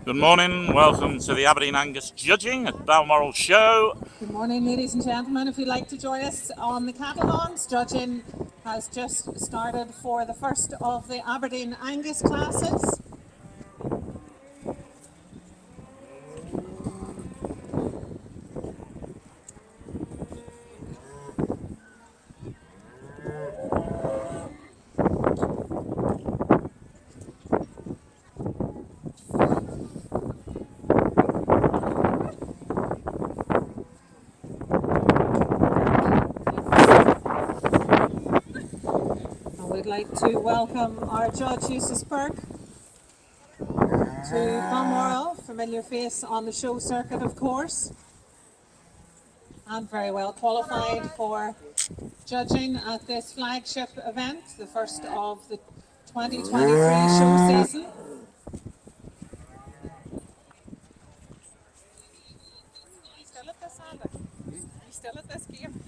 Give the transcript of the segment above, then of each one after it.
Good morning, welcome to the Aberdeen Angus judging at Balmoral Show. Good morning, ladies and gentlemen. If you'd like to join us on the cattle lawns, judging has just started for the first of the Aberdeen Angus classes. We'd like to welcome our judge, Eustace Burke, to Balmoral, familiar face on the show circuit, of course, and very well qualified for judging at this flagship event, the first of the 2023 show season. Still at this, Andy? You still at this game?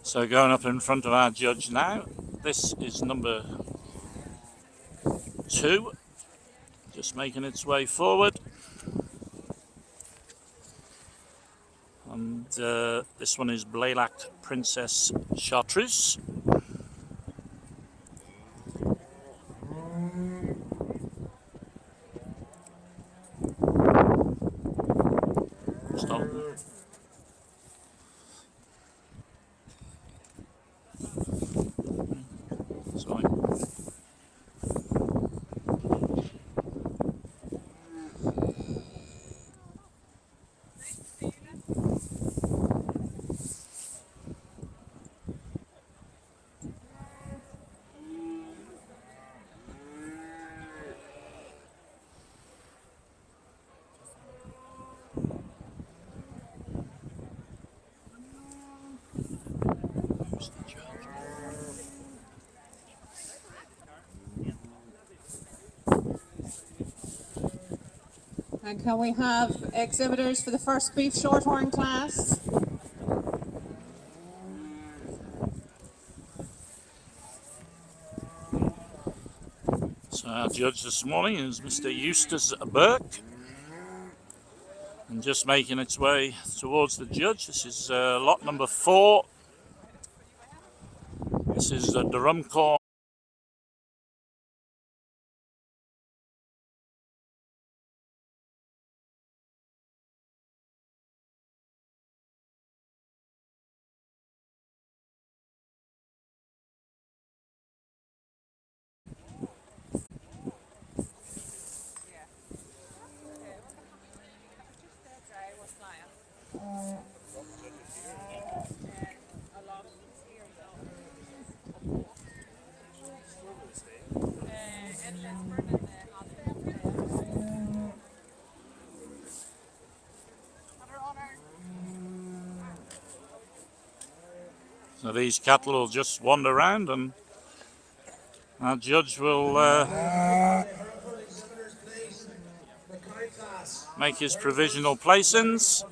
So going up in front of our judge now, this is number 2, just making its way forward. And this one is Blaylac Princess Chartreuse. Stop. Sorry. And can we have exhibitors for the first beef shorthorn class? So our judge this morning is Mr. Eustace Burke, and just making its way towards the judge. This is lot number 4. This is the Drumcorn. So these cattle will just wander around, and our judge will make his provisional placings.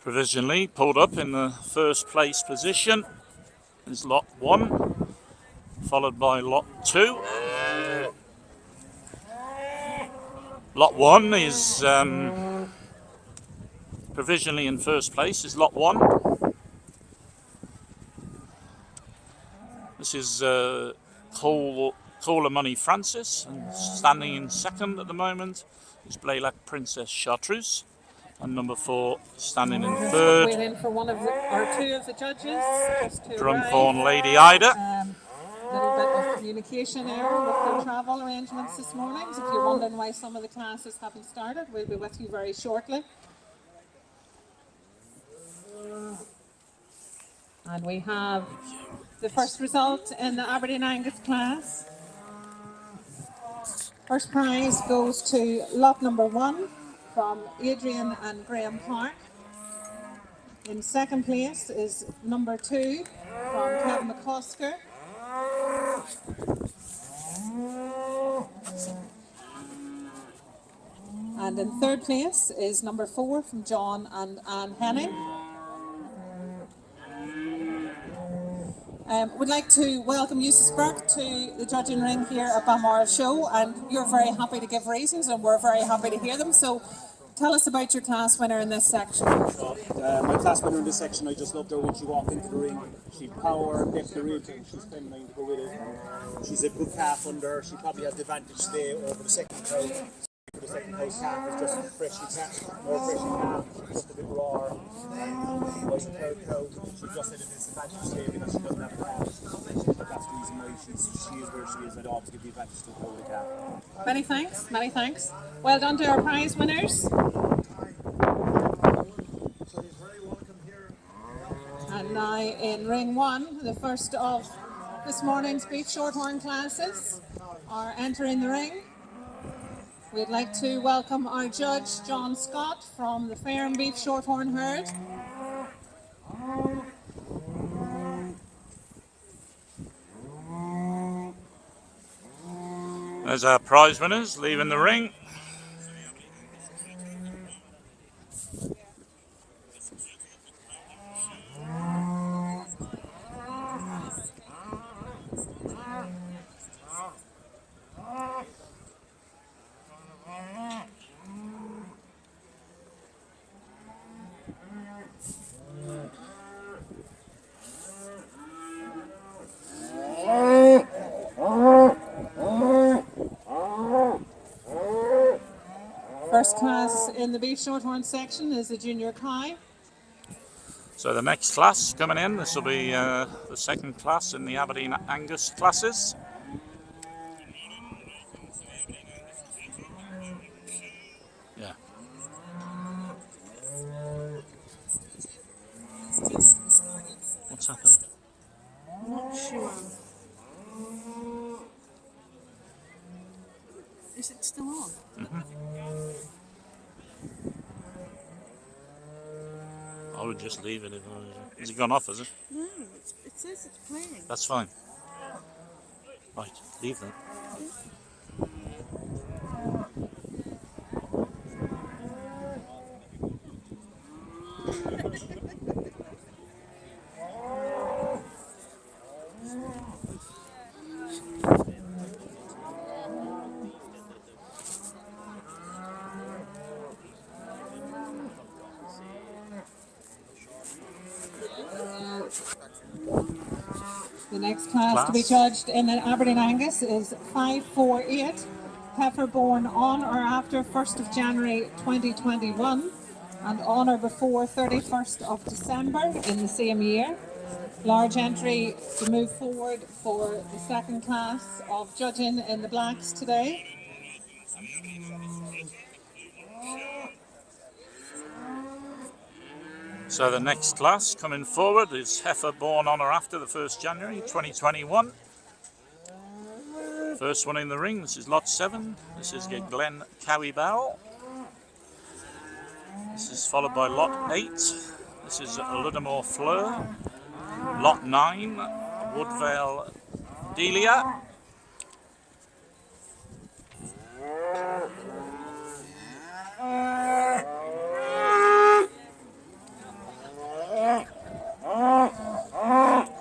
Provisionally pulled up in the first place position is lot 1, followed by lot 2. Lot 1 is provisionally in first place is lot 1. This is Caller Money Francis, and standing in second at the moment is Blaylock Princess Chartreuse, and number 4 standing in third. Waiting for one of the, or two of the judges just to Drumthorn arrive. Lady Ida. Little bit of communication error with the travel arrangements this morning. So if you're wondering why some of the classes haven't started, we'll be with you very shortly. And we have the first result in the Aberdeen Angus class. First prize goes to lot number 1 from Adrian and Graham Park. In second place is number 2 from Kevin McCosker. And in third place is number 4 from John and Anne Henning. We'd like to welcome Eustace Burke to the judging ring here at Balmoral Show, and you're very happy to give reasons and we're very happy to hear them. So tell us about your class winner in this section. My class winner in this section, I just loved her when she walked into the ring. She'd power, depth the ridge, and she's feminine to go with it. She's a good calf under. She probably has the advantage today over the second cow. The second cow's calf is just freshly calf, more freshly calf. She's just a bit raw. Whereas the third cow, she just had a disadvantage today because she doesn't have a calf. But that's the reason why she is where she is. I'd always give the advantage to the cow with the calf. Many thanks, many thanks. Well done to our prize winners. And now in ring 1, the first of this morning's beef shorthorn classes are entering the ring. We'd like to welcome our judge, John Scott, from the Fair and Beef Shorthorn herd. There's our prize winners leaving the ring. First class in the beef shorthorn section is the junior cow. So the next class coming in, this will be the second class in the Aberdeen Angus classes. Yeah. What's happened? I'm not sure. Is it still on? I would just leave it. Has it gone off, has it? No, it says it's playing. That's fine. Right, leave them. The next class to be judged in the Aberdeen Angus is 548, heifer born on or after 1st of January 2021 and on or before 31st of December in the same year. Large entry to move forward for the second class of judging in the blacks today. So the next class coming forward is heifer born on or after the 1st January 2021. First one in the ring, this is lot 7. This is Glen Cowie Bell. This is followed by lot 8. This is Ludamore Fleur. Lot 9, Woodvale Delia.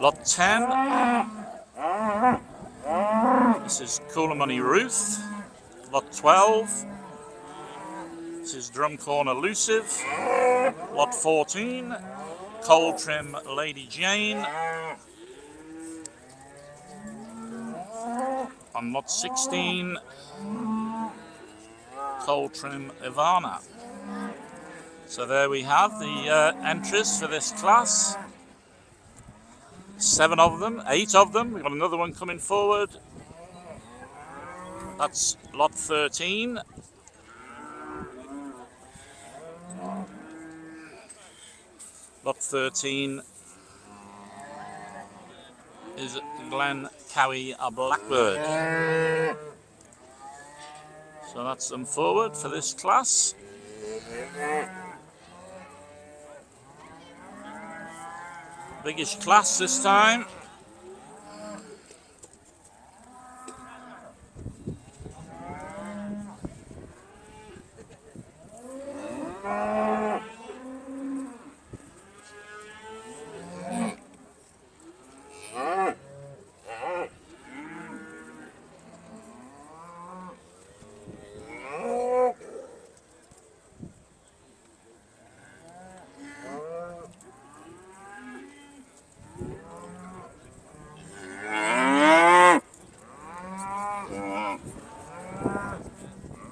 Lot 10. This is Cooler Money Ruth. Lot 12. This is Drumcorn Elusive. Lot 14. Cold Trim Lady Jane. On lot 16. Cold Trim Ivana. So there we have the entries for this class. 7 of them, 8 of them. We've got another one coming forward. That's lot 13. Lot 13 is Glen Cowie a Blackbird. So that's them forward for this class. Biggish class this time.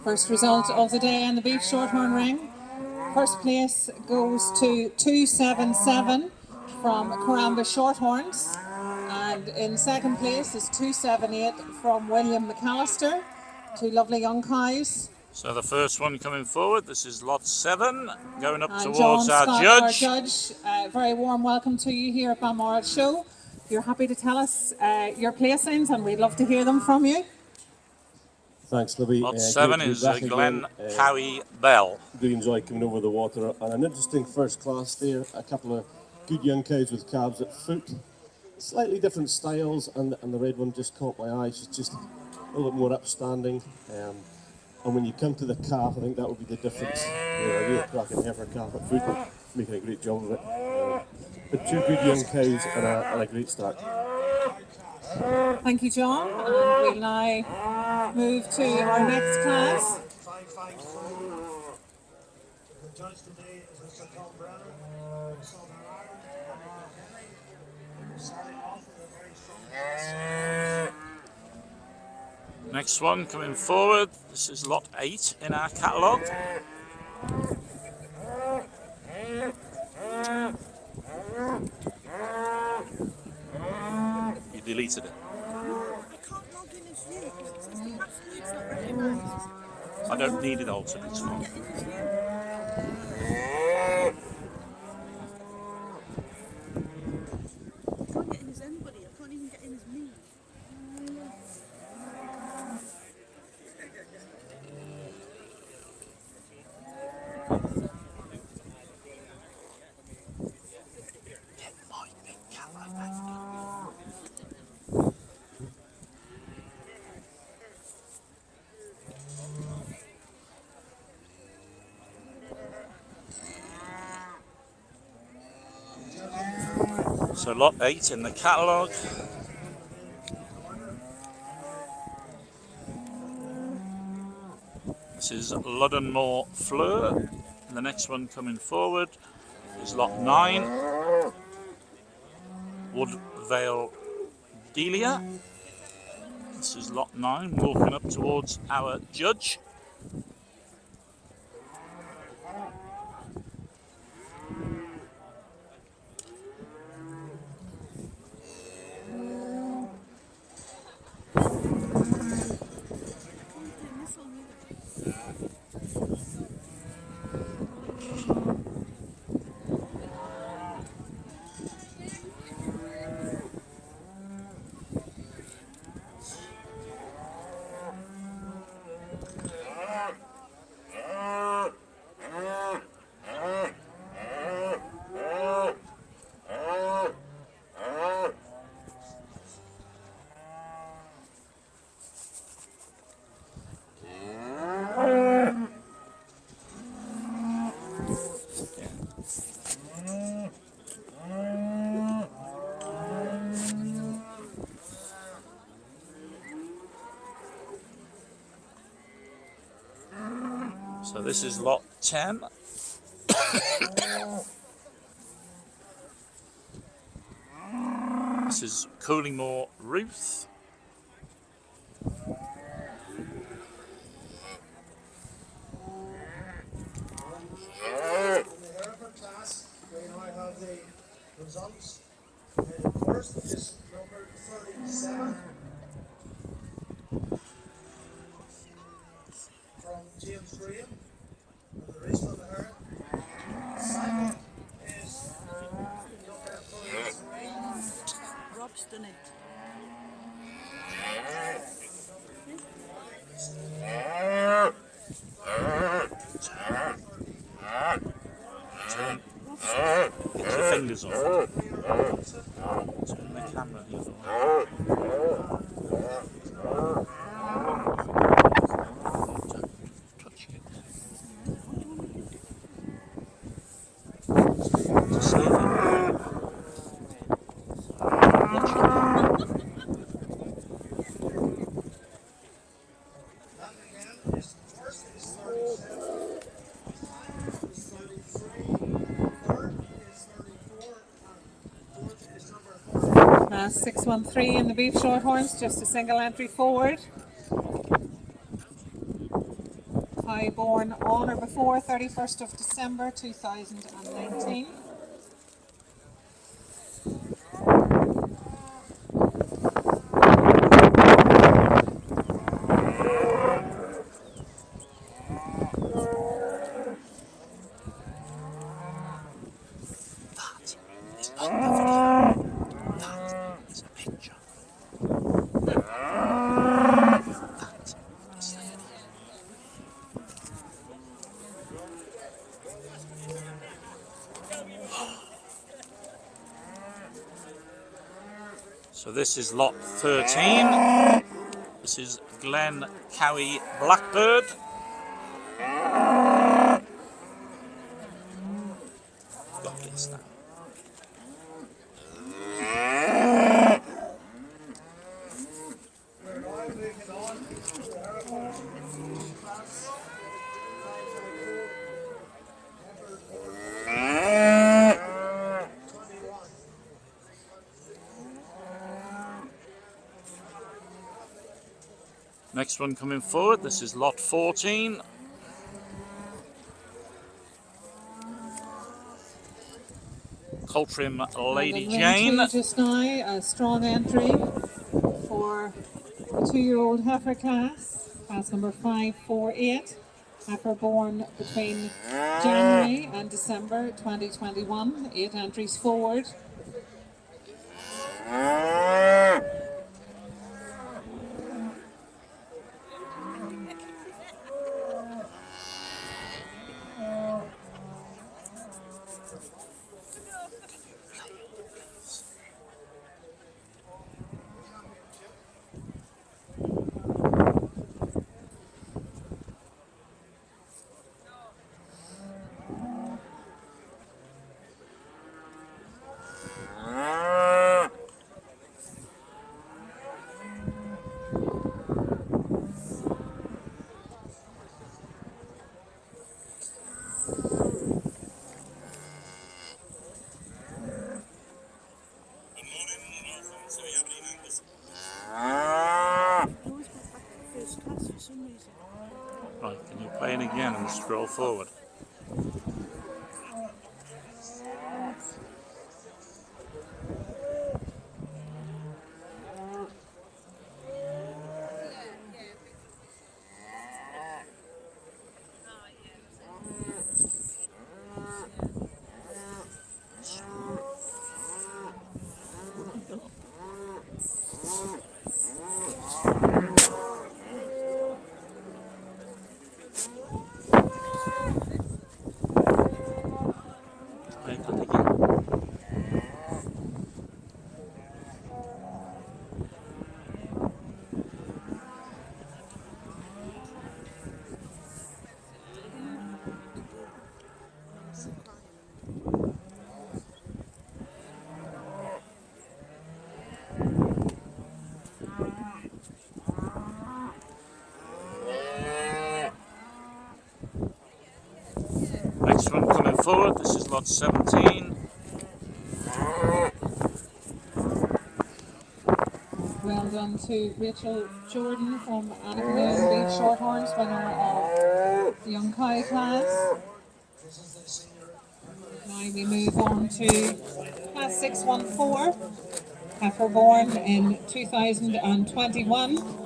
First result of the day in the Beef Shorthorn ring. First place goes to 277 from Caramba Shorthorns. And in second place is 278 from William McAllister. Two lovely young cows. So the first one coming forward, this is lot 7, going up And towards John our Scott, judge. our judge, very warm welcome to you here at Balmoral Show. You're happy to tell us your placings, and we'd love to hear them from you. Thanks, Libby. Lot 7 is Glen Cowie Bell. Do enjoy coming over the water, and an interesting first class there. A couple of good young cows with calves at foot. Slightly different styles, and the red one just caught my eye. She's just a little bit more upstanding. And when you come to the calf, I think that will be the difference. A real cracking heifer calf at foot, making a great job of it. But two good young cows and a great start. Thank you, John. And we'll now move to our next class. The judge today is Mr. Tom Brennan, Southern Ireland. Starting off with a very strong class. Next one coming forward, this is lot 8 in our catalogue. You deleted it. I can't log in as you because it says the password's not recognised. I don't need it altered, it's fine. I can't get in as anybody. I can't even get in as me. So lot 8 in the catalogue. This is Luddenmore Fleur. And the next one coming forward is lot 9. Woodvale Delia. This is lot 9, walking up towards our judge. So this is lot 10. This is Coolingmore Ruth. Heifer class, we now have the results. The first is number 37 from James Graham of the race on the Hare. Second is number 33. Rob's done it. Get your fingers off. Turn the camera the other way. Touch it. Just slowly. Watch it. That again is first is 37, second is 33, third is 34, and fourth is number 30. 613 in the beef Shorthorns, just a single entry forward. Cow born on or before 31st of December 2019. So this is lot 13. This is Glen Cowie Blackbird. Got this now. We're now moving on to the Hereford class. Heifer 21. Next one coming forward, this is lot 14. Coltrim Lady And Jane. ring two just now, a strong entry for the 2-year-old heifer class number 548. Heifer born between January and December 2021, 8 entries forward. He always goes back to first class for some reason. Right, can you play it again and scroll forward? Try that again. Next one coming forward, this is lot 17. Well done to Rachel Jordan from Aberdeen Angus Shorthorns, winner of the young cow class. Now we move on to class 614, Heifer born in 2021.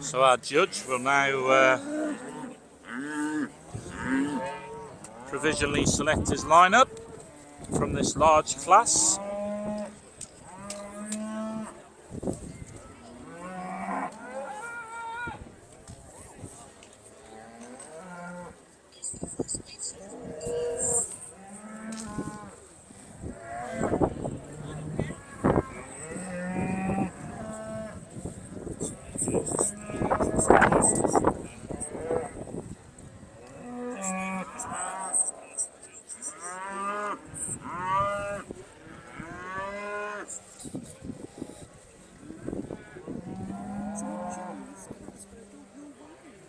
So our judge will now provisionally select his lineup from this large class.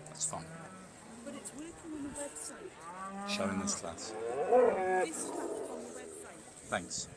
That's fine. But it's working on the website. Showing this class. This stuff is on the website. Thanks.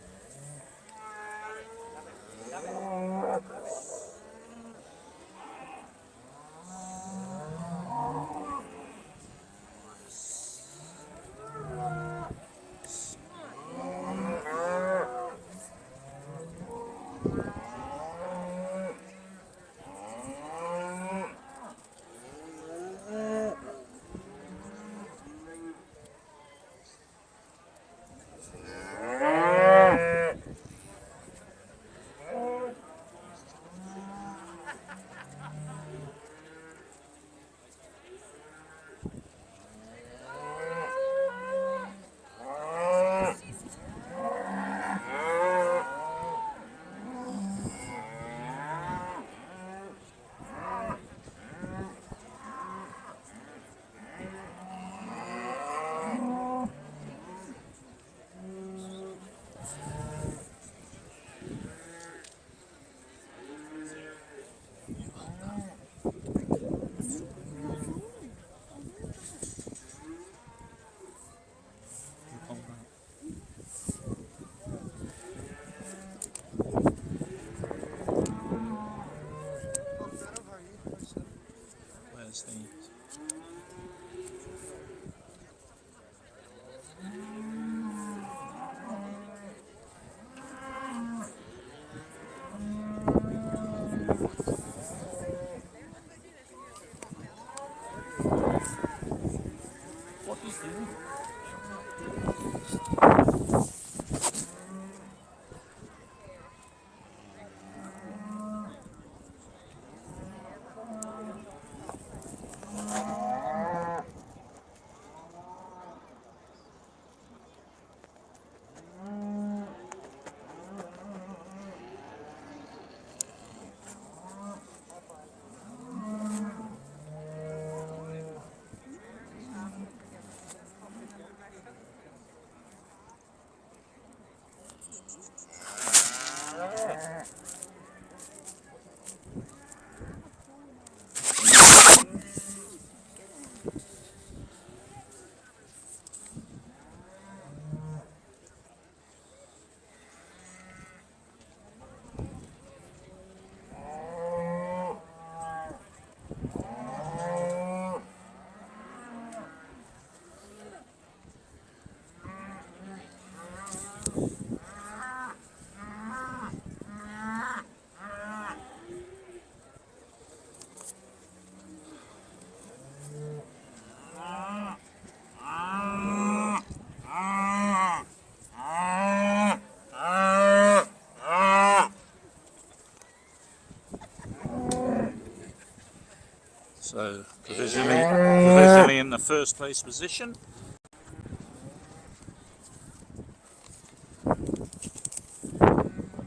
So provisionally in the first place position.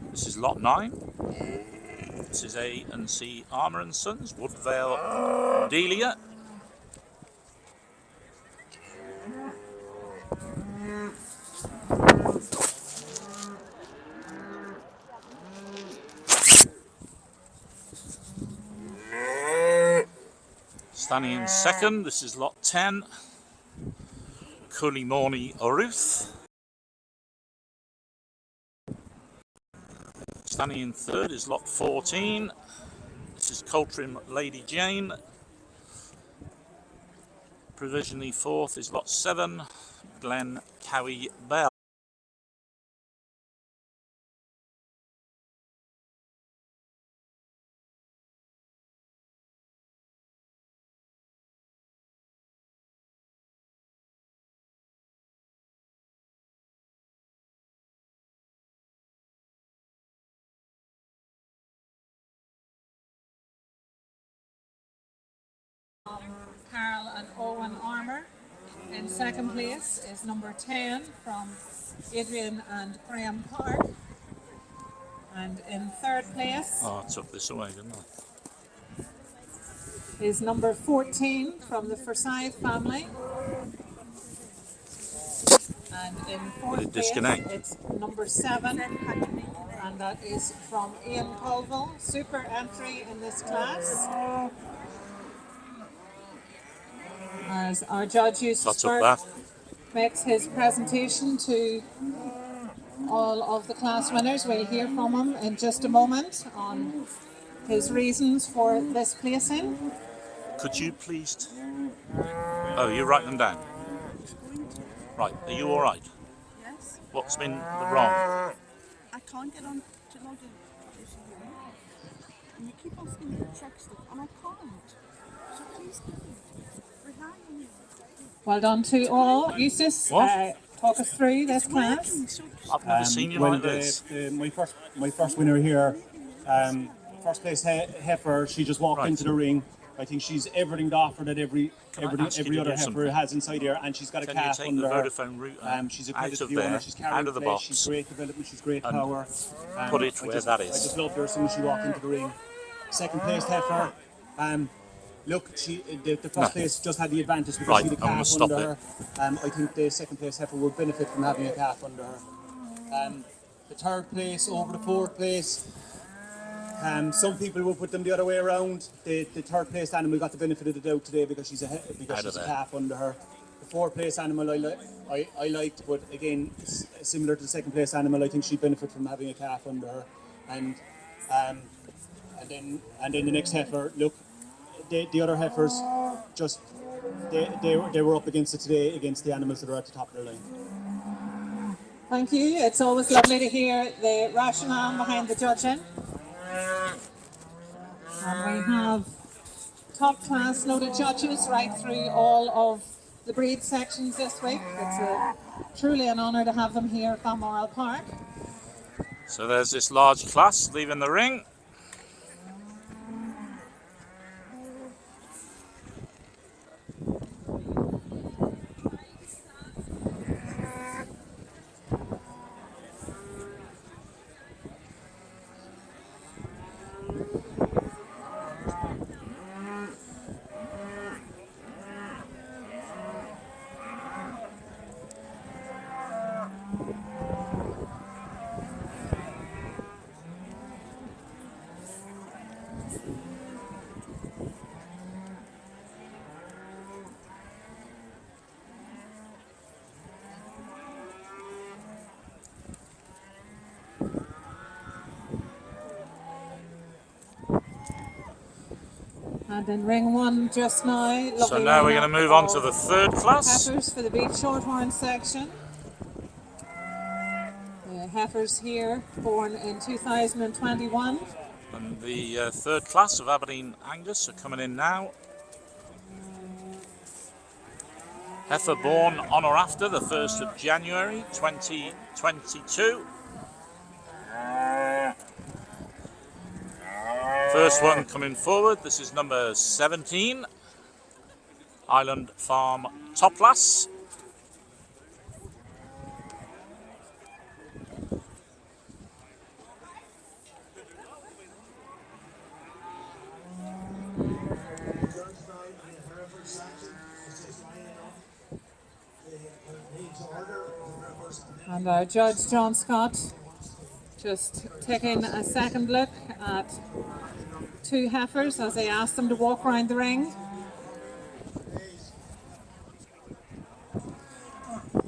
This is lot 9. This is A and C Armour and Sons, Woodvale Delia. Standing in second, this is lot 10, Culimorny Oruth. Standing in third is lot 14, this is Coltrim Lady Jane. Provisionally fourth is lot 7, Glen Cowie Bell. Carol and Owen Armour. In second place is number 10 from Adrian and Graham Park. And in third place Oh, I took this away, didn't I? is number 14 from the Forsyth family. And in fourth place it's number 7, and that is from Ian Colville. Super entry in this class. As our judge Eustace Burke makes his presentation to all of the class winners, we'll hear from him in just a moment on his reasons for this placing. Could you please... Oh, you write them down? Right, are you alright? Yes. What's been the wrong? I can't get on to log in. And you keep asking me to check stuff, and I can't. So please do. Rely on me. Well done to all. Eustace, talk us through this class. I've never seen you like this. My first winner here, first place heifer, she just walked into the ring. I think she's everything to offer that every other heifer has inside here, and she's got a calf under her. She's a credit to the owner. She's carrying the box. She's great development. She's great power. Put it where that is. I just loved her as soon as she walked into the ring. Second place heifer. Look, the first place just had the advantage because she had a calf under her. I think the second place heifer would benefit from having a calf under her. The third place over the fourth place. Some people will put them the other way around. The third place animal got the benefit of the doubt today because she's a calf under her. The fourth place animal I liked, but again, similar to the second place animal, I think she'd benefit from having a calf under her. And then the next heifer, look, the other heifers just they were up against it today against the animals that are at the top of their line. Thank you. It's always lovely to hear the rationale behind the judging. And we have top class loaded judges right through all of the breed sections this week. It's truly an honour to have them here at Balmoral Park. So there's this large class leaving the ring. And in ring one just now. So now we're going to move on to the third class. Heifers for the beef Shorthorn section. The heifers here born in 2021. And the third class of Aberdeen Angus are coming in now. Heifer born on or after the 1st of January 2022. First one coming forward, this is number 17, Island Farm Toplass. And our judge, John Scott, just taking a second look at two heifers as they asked them to walk around the ring.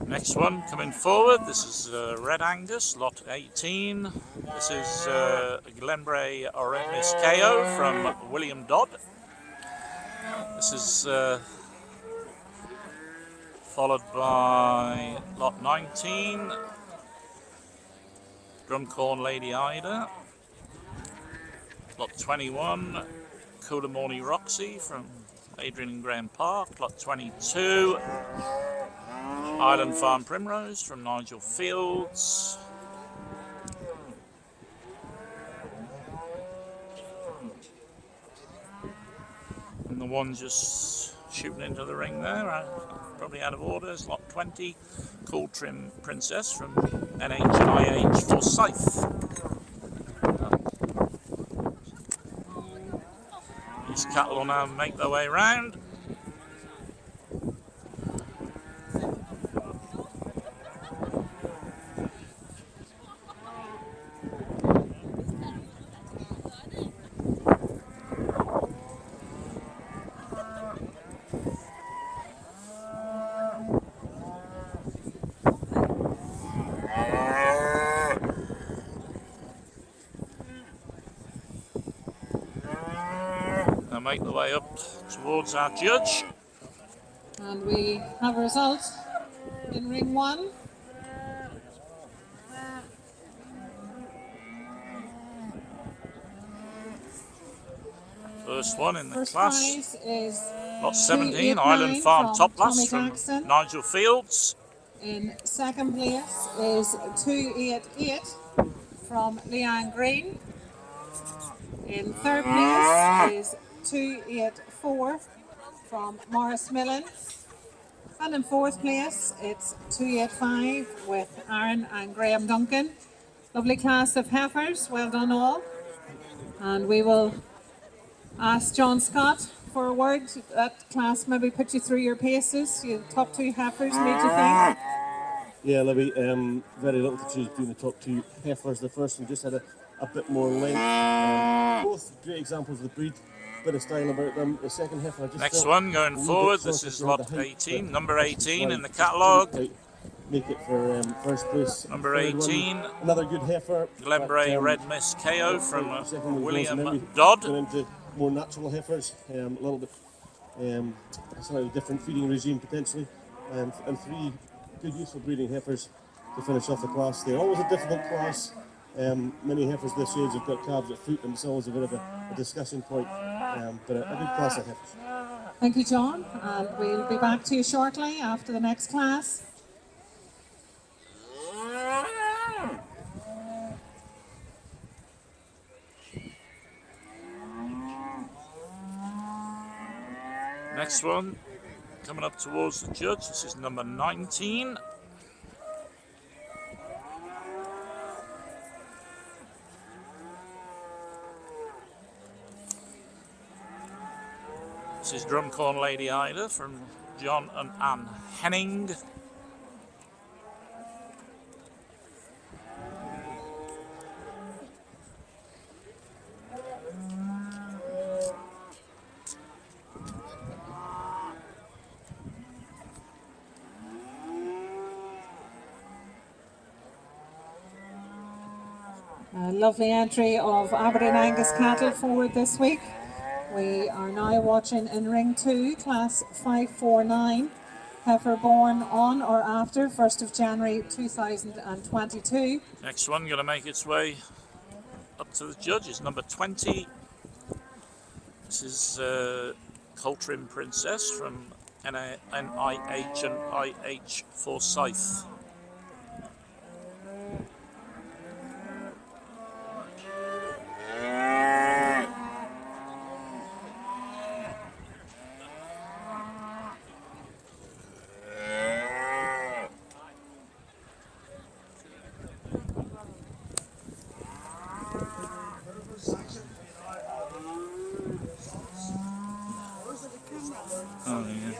Next one coming forward, this is Red Angus, lot 18. This is Glenbrae Oremus KO from William Dodd. This is followed by lot 19, Drumcorn Lady Ida. Lot 21, Coolamorny Roxy from Adrian and Graham Park. Lot 22, Island Farm Primrose from Nigel Fields. And the one just shooting into the ring there, probably out of order, is lot 20, Cool Trim Princess from NHIH Forsyth. These cattle will now make their way round. They'll make their way up towards our judge. And we have a result in ring one. First one in the First class. prize is Lot 17, 289 Island Farm from Toplass Tommy from Jackson. Nigel Fields. In second place is 288 from Leanne Green. In third place is 284 from Morris Millen. And in fourth place it's 285 with Aaron and Graham Duncan. Lovely class of heifers, well done all. And we will ask John Scott for a word. That class maybe put you through your paces. Your top two heifers made you think. Yeah, Libby, very little to choose between the top two heifers. The first one just had a bit more length. Both great examples of the breed, bit of style about them. The second heifer, I just Next felt one going a little forward, bit this short is if you had lot the height, 18, but number 18 in the just catalogue. didn't quite make it for first place. Number Third one, 18, another good heifer. Glenbrae but, Red Miss KO the from second one was William and then we Dodd. Got into more natural heifers, a little bit slightly different feeding regime potentially, and three good useful breeding heifers to finish off the class. They're always a difficult class. Many heifers this age have got calves at foot, and it's always a bit of a discussion point, but a good class of heifers. Thank you, John, and we'll be back to you shortly after the next class. Next one coming up towards the judge, this is number 19. This is Drumcorn Lady Ida from John and Anne Henning. A lovely entry of Aberdeen Angus cattle forward this week. We are now watching in ring 2, class 549, heifer born on or after 1st of January 2022. Next one going to make its way up to the judge is number 20. This is Coltrim Princess from NIH and IH Forsyth. Oh, yeah.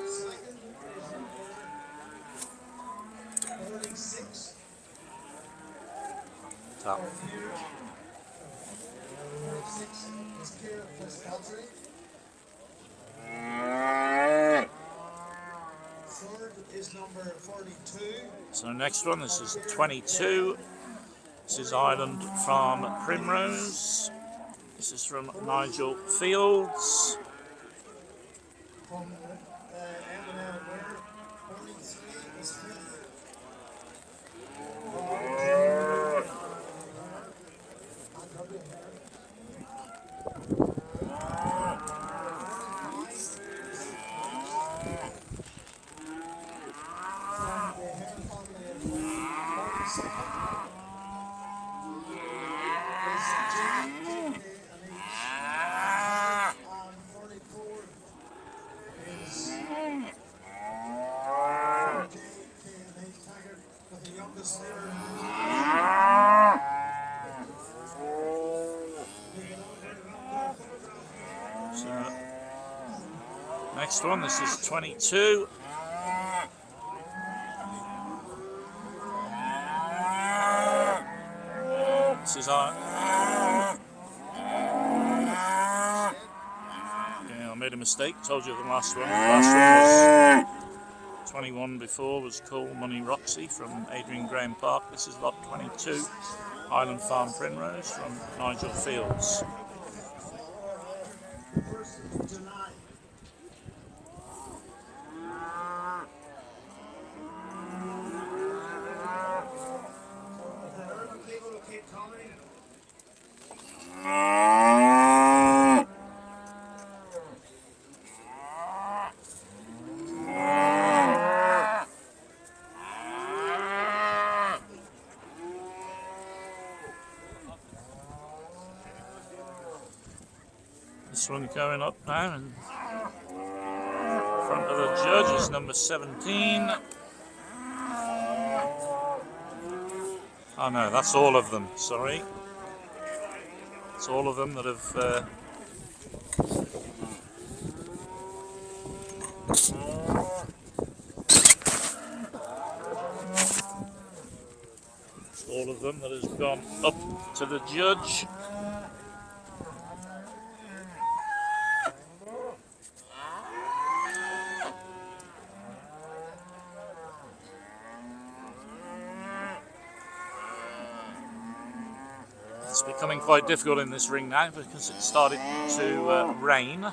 Second is number 36. Top. 36 is Kieran Fitzpatrick. Third is number 42. So next one, this is 22. This is Ireland from Primrose. This is from Nigel Fields. From Aberdeen Angus, 43 is Smith. So next one, this is 22. This is our. Yeah, I made a mistake. Told you the last one. The last one was 21 before, was Coal Money Roxy from Adrian Graham Park. This is lot 22, Highland Farm Primrose from Nigel Fields. This one going up now in front of the judge is number 17. Oh no, that's all of them, sorry. It's all of them that have all of them that has gone up to the judge. It's becoming quite difficult in this ring now because it started to rain.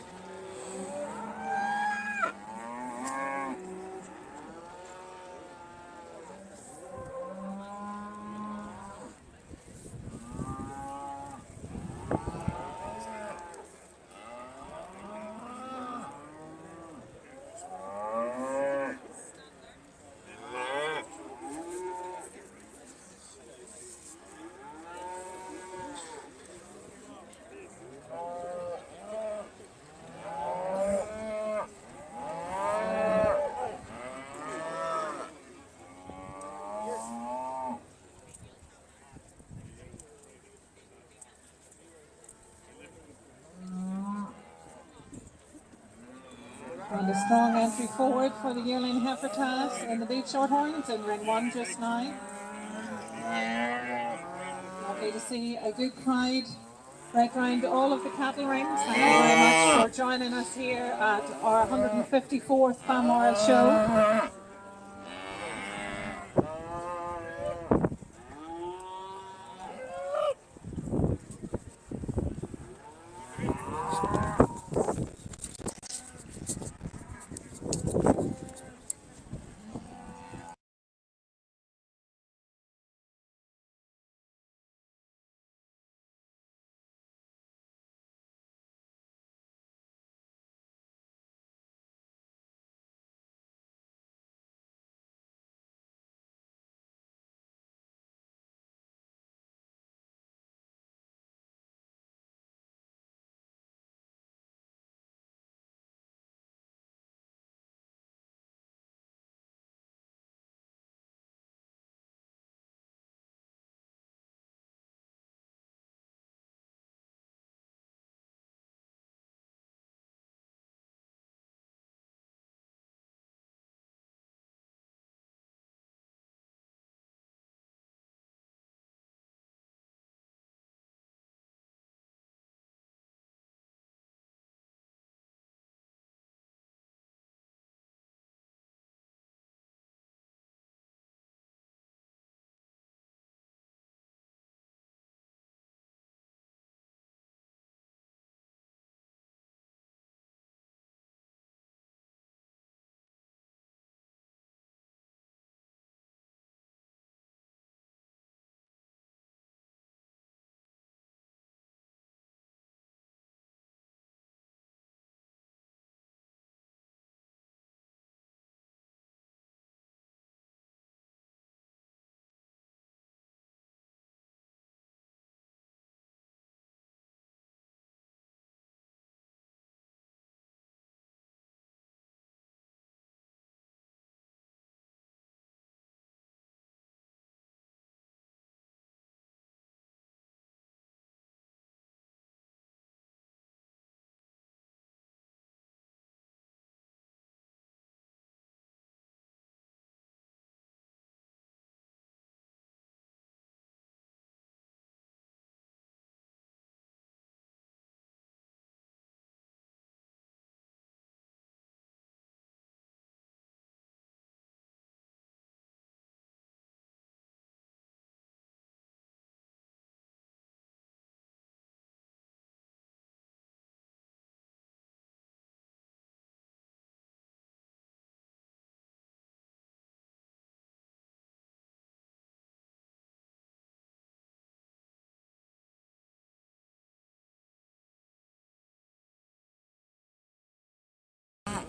And a strong entry forward for the Yearling Heifer class in the Beef Shorthorns in ring 1 just now. Lovely to see a good crowd right round all of the cattle rings. Thank you very much for joining us here at our 154th Balmoral show.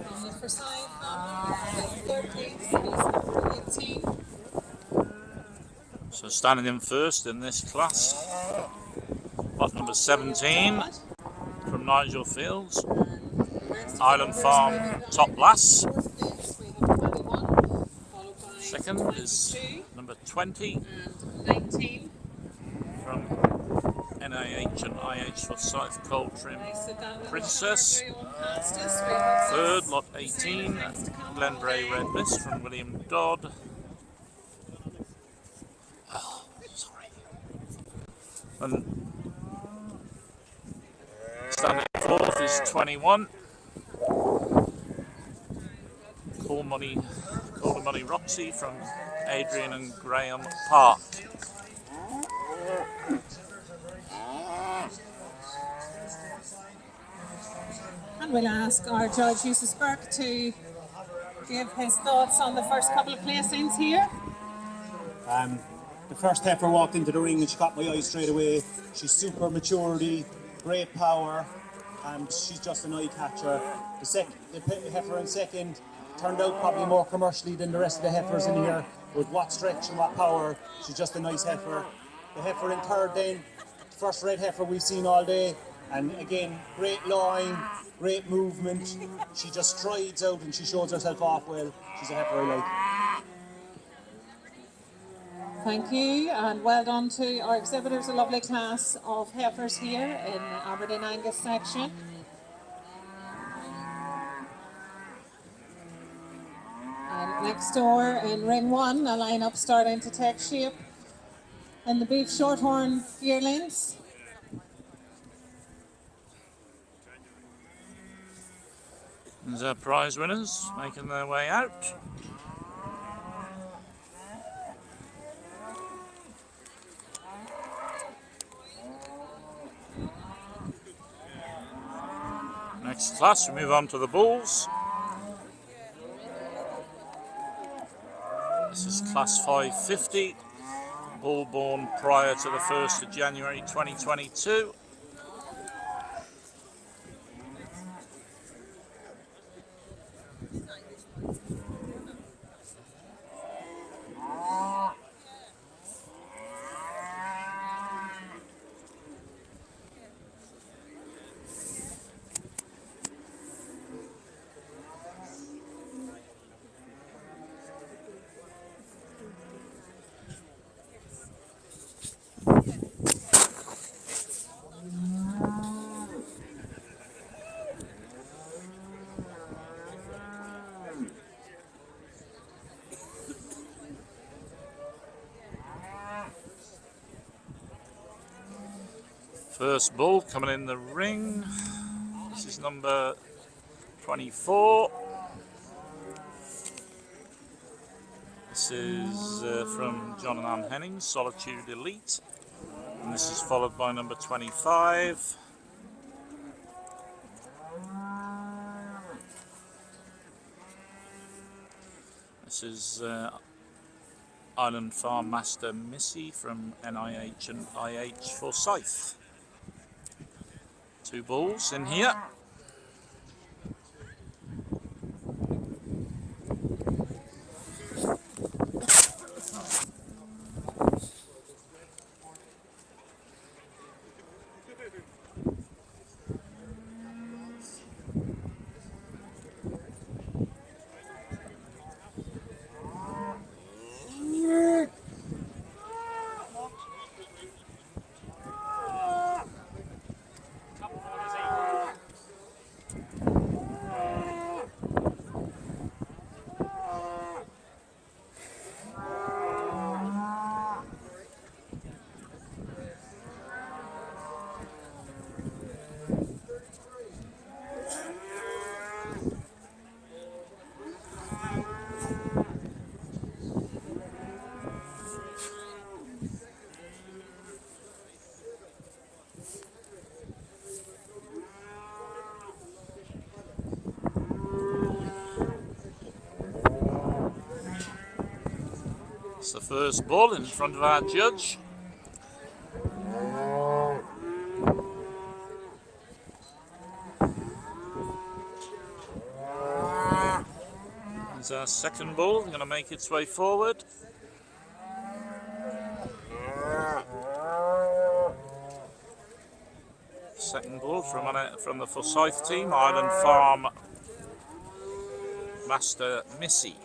On the Forsyth family, the third place is number 18. So standing in first in this class, lot number 17 from Nigel Fields. Island Farm top lass. Second is number 20 and 19. from NIH and IH Forsyth Coldtrim Princess. Third, lot 18, Glenbrae Red Mist from William Dodd. Oh, sorry. And standing fourth is 21. Call the Money Roxy from Adrian and Graham Park. And we'll ask our judge, Eustace Burke, to give his thoughts on the first couple of placings here. The first heifer walked into the ring and she caught my eye straight away. She's super maturity, great power, and she's just an eye catcher. The heifer in second turned out probably more commercially than the rest of the heifers in here, with what stretch and what power. She's just a nice heifer. The heifer in third then, first red heifer we've seen all day, and again, great line, great movement. She just strides out and she shows herself off well. She's a heifer I like. Thank you, and well done to our exhibitors. A lovely class of heifers here in the Aberdeen Angus section. And next door in ring one, a lineup starting to take shape in the beef Shorthorn yearlings. There's our prize winners making their way out. Next class, we move on to the bulls. This is class 550, bull born prior to the 1st of January 2022. First bull coming in the ring. This is number 24. This is from John and Ann Hennings, Solitude Elite. And this is followed by number 25. This is Island Farm Master Missy from NIH and IH Forsyth. Two bulls in here. It's the first bull in front of our judge. It's our second bull, going to make its way forward. Second bull from the Forsyth team, Island Farm Master Missy.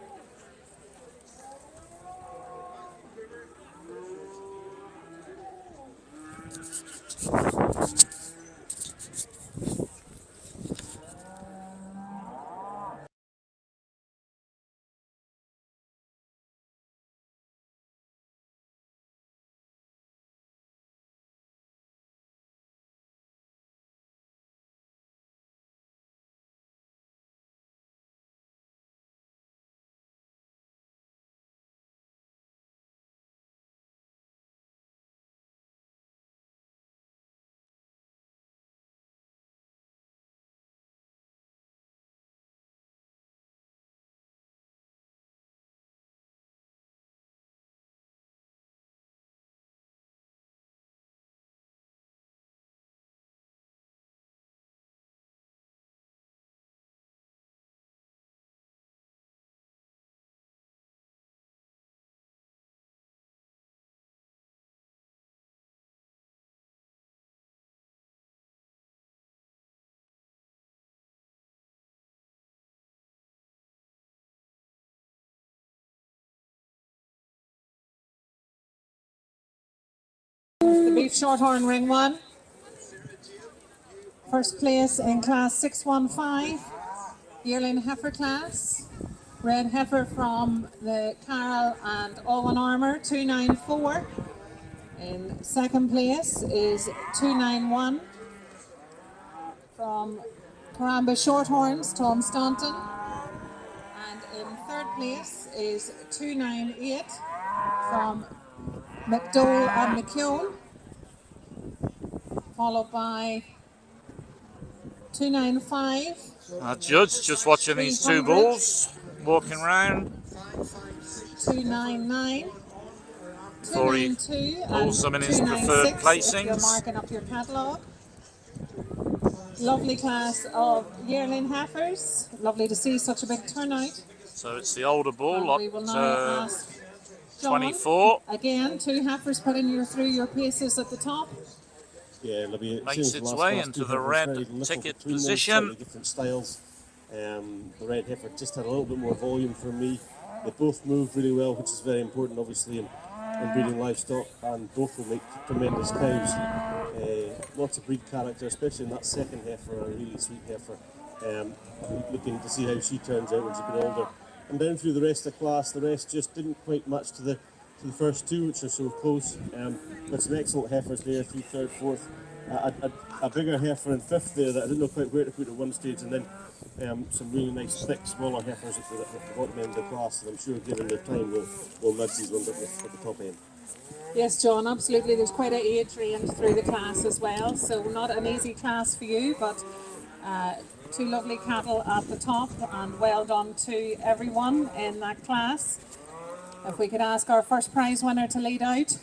The Beef Shorthorn Ring 1. First place in class 615, Yearling Heifer class. Red Heifer from the Carroll and Owen Armour, 294. In second place is 291 from Caramba Shorthorns, Tom Staunton. And in third place is 298 from McDowell and McKeown, followed by 295. Our judge just watching these two 300. bulls walking around. 299, Before he 292, pulls and them in his preferred 296 if you're placings. marking up your catalogue. Lovely class of yearling heifers. Lovely to see such a big turnout. So it's the older bull, And lot we will now ask John, 24. again, 2 heifers putting you through your paces at the top. Yeah, it'll be Makes its way into the red ticket position. Slightly different styles. The red heifer just had a little bit more volume for me. They both move really well, which is very important, obviously, in breeding livestock, and both will make tremendous cows. Lots of breed character, especially in that second heifer, a really sweet heifer. I'm looking to see how she turns out when she's a bit older. And down through the rest of the class, the rest just didn't quite match to the first two, which are so close. But some excellent heifers there, through third, fourth. A bigger heifer in fifth there that I didn't know quite where to put at one stage, and then some really nice, thick, smaller heifers at the bottom end of the class. And I'm sure, given the time, we'll nudge these ones at the top end. Yes, John, absolutely. There's quite an age range through the class as well, so not an easy class for you, but two lovely cattle at the top, and well done to everyone in that class. If we could ask our first prize winner to lead out.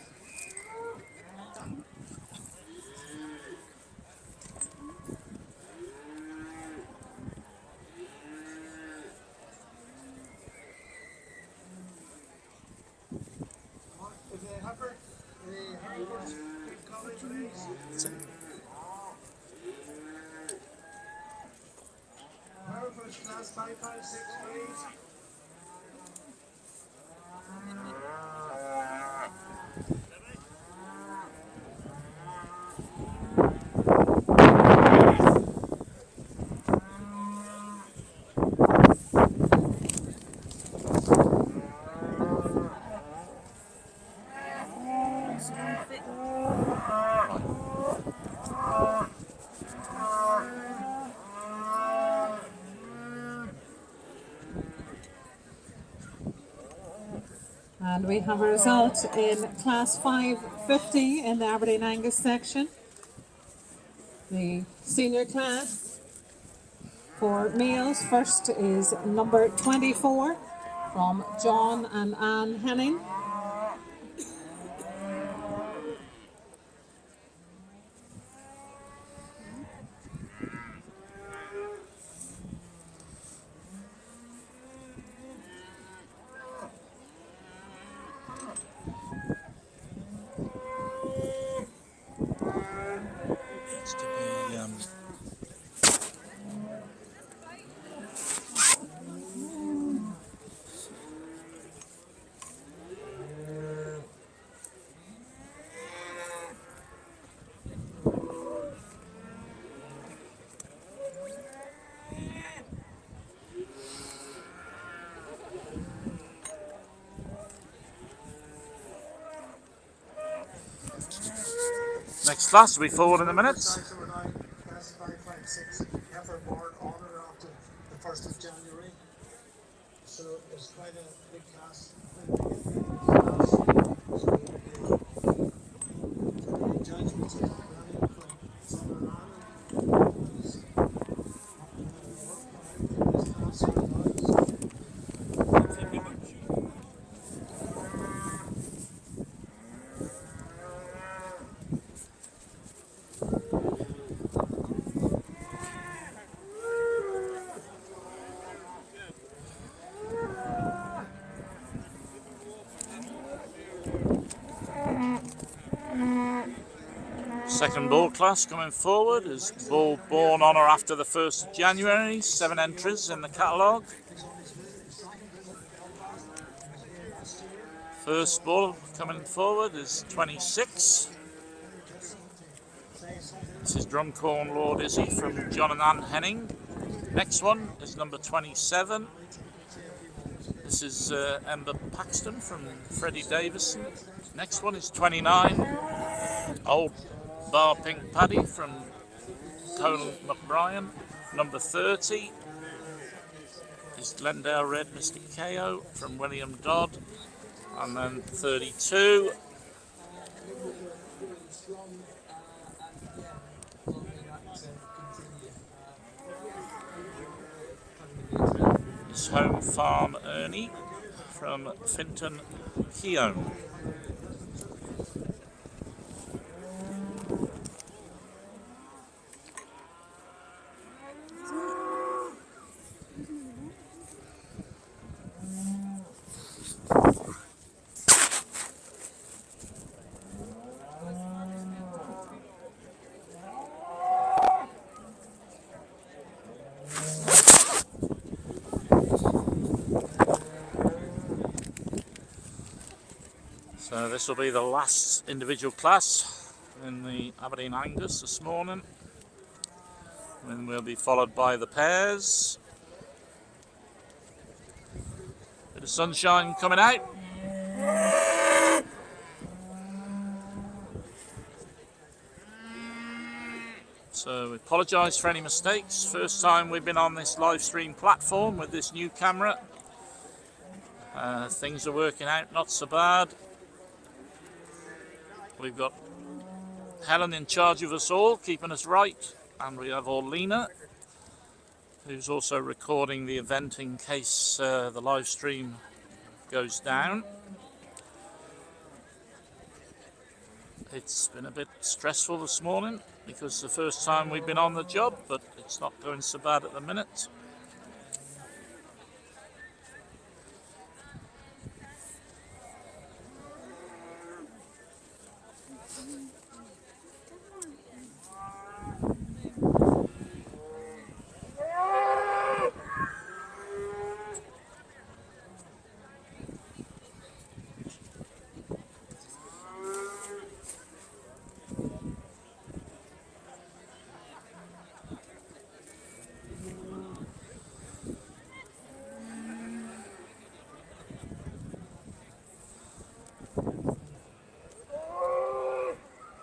Class 556, please. And we have a result in class 550 in the Aberdeen Angus section. The senior class for males, first is number 24 from John and Anne Henning. Next class will be forward in a minute. Class number 9, class 556, Heifer born on or after the 1st of January. So it's quite a big class. Judgments are running from Southern Ireland. Second bull class coming forward is bull born on or after the 1st of January, 7 entries in the catalogue. First bull coming forward is 26. This is Drumcorn Lord Izzy from John and Ann Henning. Next one is number 27. This is Ember Paxton from Freddie Davison. Next one is 29. Old Bar Pink Paddy from Colin McBrien. Number 30 is Glendale Red Mr. KO from William Dodd. And then 32 is Home Farm Ernie from Finton Keown. So this will be the last individual class in the Aberdeen Angus this morning, and we'll be followed by the pairs. Bit of sunshine coming out. So we apologise for any mistakes. First time we've been on this live stream platform with this new camera. Things are working out not so bad. We've got Helen in charge of us all, keeping us right, and we have Orlena, who's also recording the event in case the live stream goes down. It's been a bit stressful this morning because it's the first time we've been on the job, but it's not going so bad at the minute.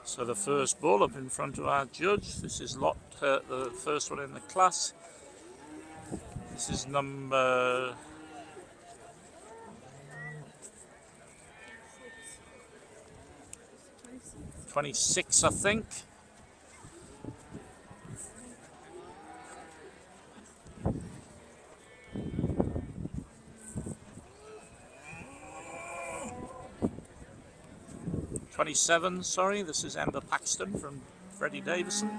So the first bull up in front of our judge. This is the first one in the class. This is number 26, I think. Sorry, this is Ember Paxton from Freddie Davison.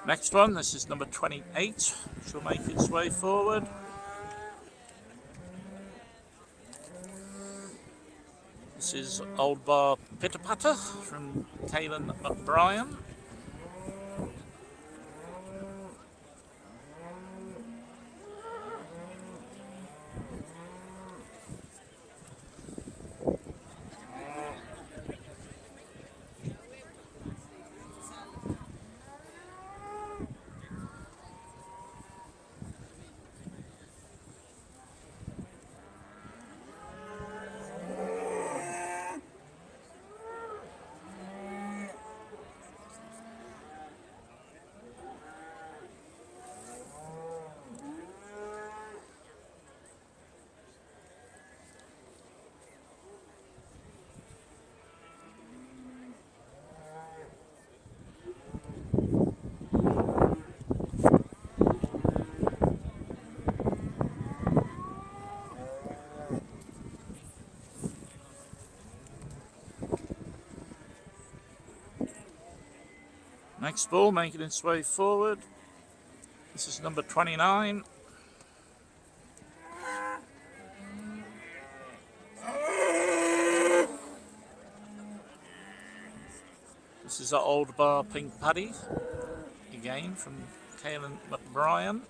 Next one, this is number 28, which will make its way forward. This is Old Bar Pitter Patter from Kaylin McBrien. Next bull making its way forward. This is number 29. This is our Old Bar Pink Paddy, again from Kaylin McBrien.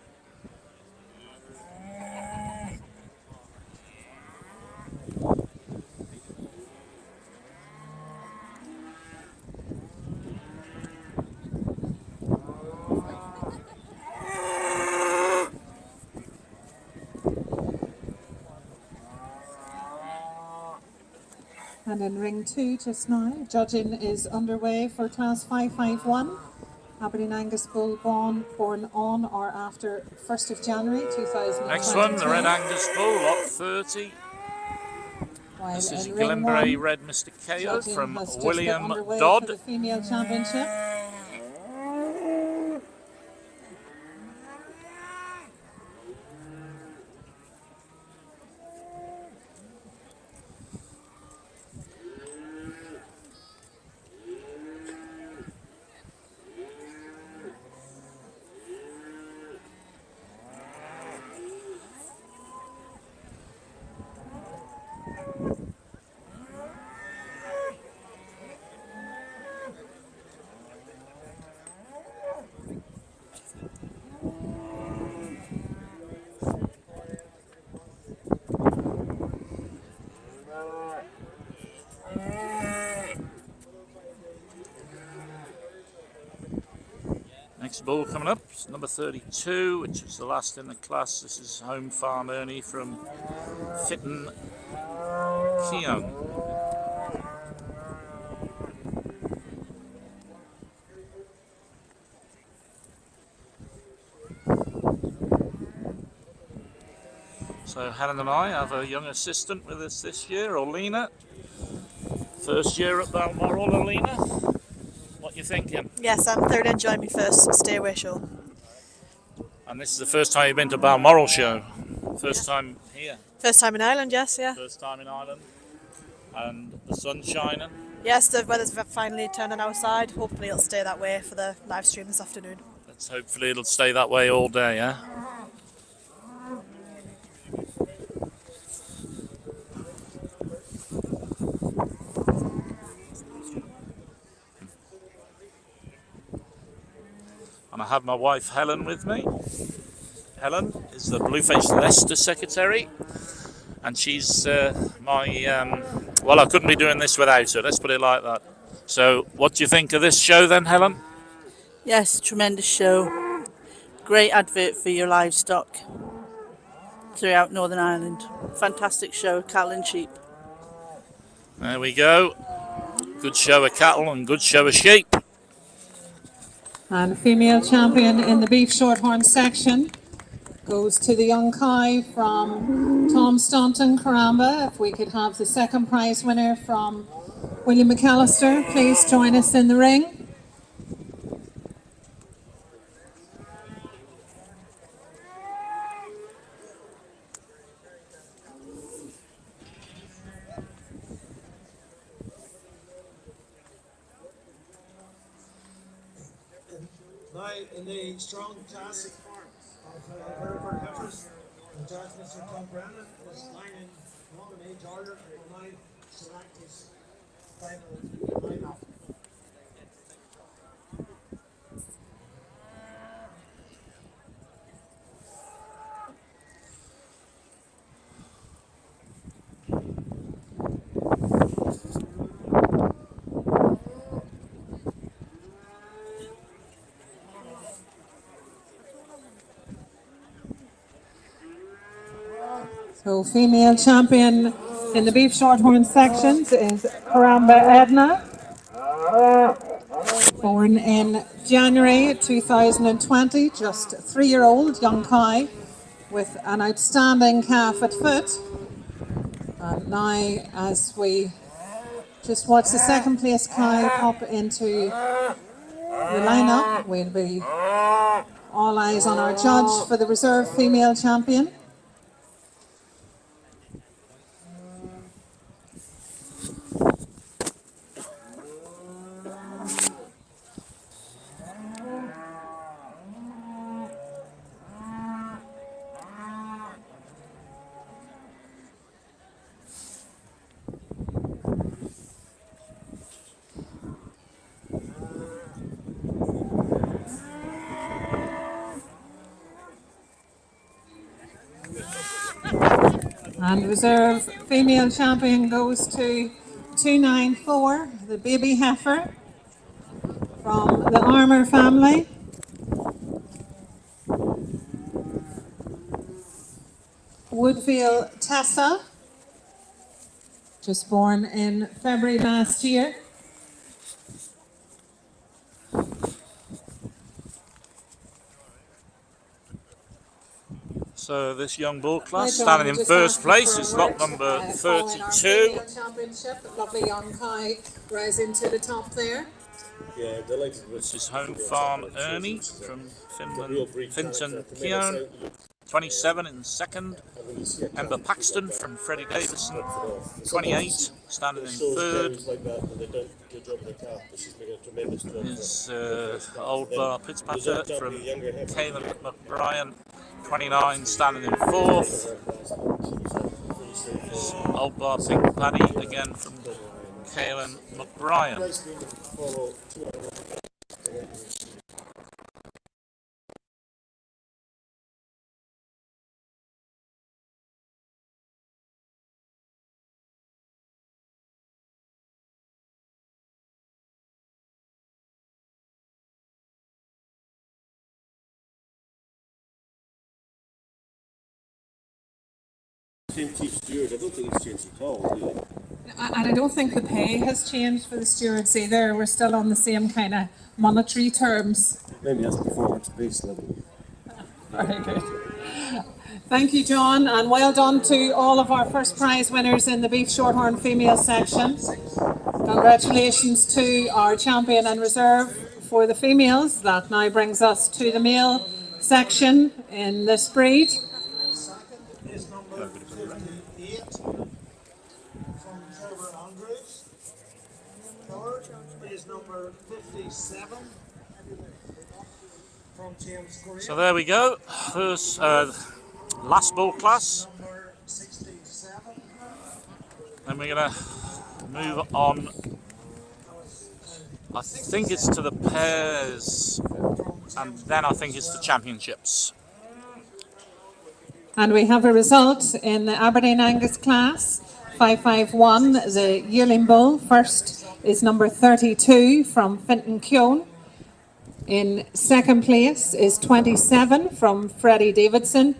And in ring 2 just now, judging is underway for class 551. Aberdeen Angus bull born on or after 1st of January 2022. Next one, the Red Angus bull, lot 30. While This is in ring Glenbrae 1, Red Mr. KO judging from has just William got underway Dodd. for the female championship. Next bull coming up, is number 32, which is the last in the class. This is Home Farm Ernie from Fitton Keown. So Helen and I have a young assistant with us this year, Olena. First year at Balmoral, Olena. What you thinking? Yes, I'm thoroughly enjoying my first stay away show. And this is the first time you've been to Balmoral show? First time here? First time in Ireland, yes, yeah. First time in Ireland? And the sun's shining? Yes, the weather's finally turned on our side. Hopefully it'll stay that way for the live stream this afternoon. Hopefully it'll stay that way all day, yeah? And I have my wife Helen with me. Helen is the Blueface Leicester secretary, and she's well, I couldn't be doing this without her, let's put it like that. So what do you think of this show then, Helen? Yes, tremendous show. Great advert for your livestock throughout Northern Ireland. Fantastic show, cattle and sheep. There we go. Good show of cattle and good show of sheep. And female champion in the beef shorthorn section goes to the young cow from Tom Staunton, Caramba. If we could have the second prize winner from William McAllister, please join us in the ring. Now, in the strong classic form of Hereford Heifers, the judge, Mr. Tom Brennan, is lying in 1 and 8 order. Will now select his final lineup. So female champion in the beef shorthorn sections is Karamba Edna, born in January 2020, just 3-year-old young cow with an outstanding calf at foot. And now, as we just watch the second place cow pop into the lineup, we'll be all eyes on our judge for the reserve female champion. And reserve female champion goes to 294, the baby heifer from the Armour family. Woodville Tessa, just born in February last year. So this young bull class standing in first place is lot number 32. Championship, lovely young cow rising to the top there. Yeah, delighted with This is Home Farm Ernie from Finton Keown, 27 in second. Ember Paxton from Freddie Davison, 28, standing in third. Is Old Bar Pitzpatter from Caelan McBrien, 29, standing in fourth. Is Old Bar Pink Paddy again from Caelan McBrien. Same chief steward. I don't think it's changed at all, really. And I don't think the pay has changed for the stewards either. We're still on the same kind of monetary terms. Maybe that's performance-based level. Very good. Thank you, John, and well done to all of our first prize winners in the Beef Shorthorn female section. Congratulations to our champion and reserve for the females. That now brings us to the male section in this breed. Second is number 58 from Trevor Andrews. Third is number 57 from James Green. So there we go. First, last bull class. Number 67. Then we're going to move on. I think it's to the pairs, and then I think it's the championships. And we have a result in the Aberdeen Angus class, 551, the Yearling bull. First is number 32 from Finton Keown. In second place is 27 from Freddie Davidson.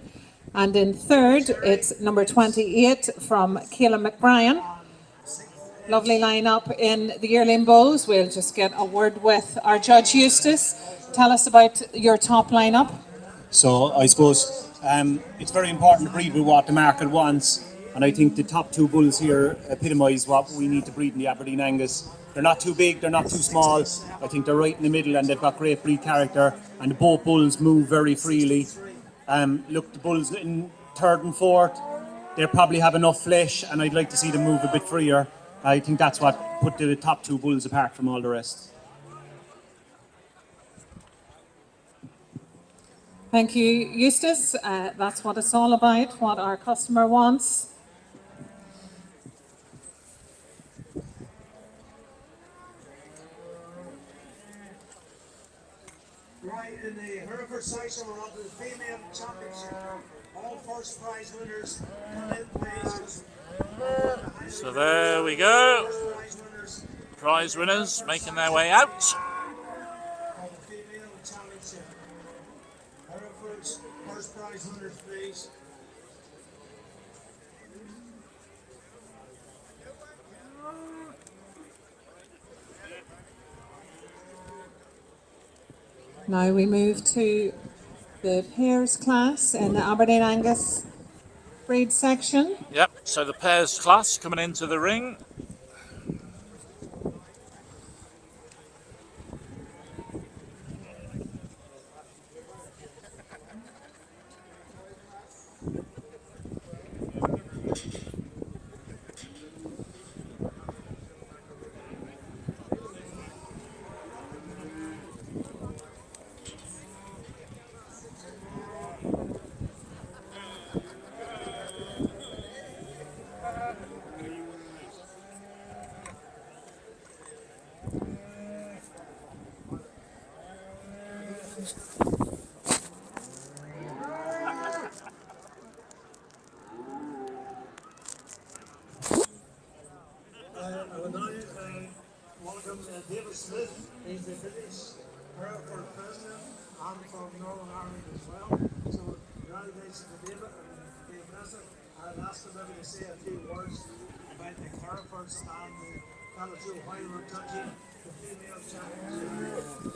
And in third, it's number 28 from Caelan McBrien. Lovely lineup in the Yearling bulls. We'll just get a word with our judge Eustace. Tell us about your top lineup. So I suppose it's very important to breed with what the market wants, and I think the top two bulls here epitomise what we need to breed in the Aberdeen Angus. They're not too big, they're not too small. I think they're right in the middle, and they've got great breed character, and both bulls move very freely. Look, the bulls in third and fourth, they probably have enough flesh, and I'd like to see them move a bit freer. I think that's what put the top two bulls apart from all the rest. Thank you, Eustace. That's what it's all about, what our customer wants. in the Hereford section, we're on to the female championship. All first prize winners come in, please. So there we go. First prize winners Prize winners making their way out. of the female championship. Hereford's first prize winners, please. Now we move to the pairs class in the Aberdeen Angus breed section. Yep, so the pairs class coming into the ring. I would now welcome David Smith. He's the British Hereford president and from Northern Ireland as well. So congratulations to David and Dave Nestor. I'd ask him maybe to say a few words about the Herefords and the Balmoral while we're touching the female championship.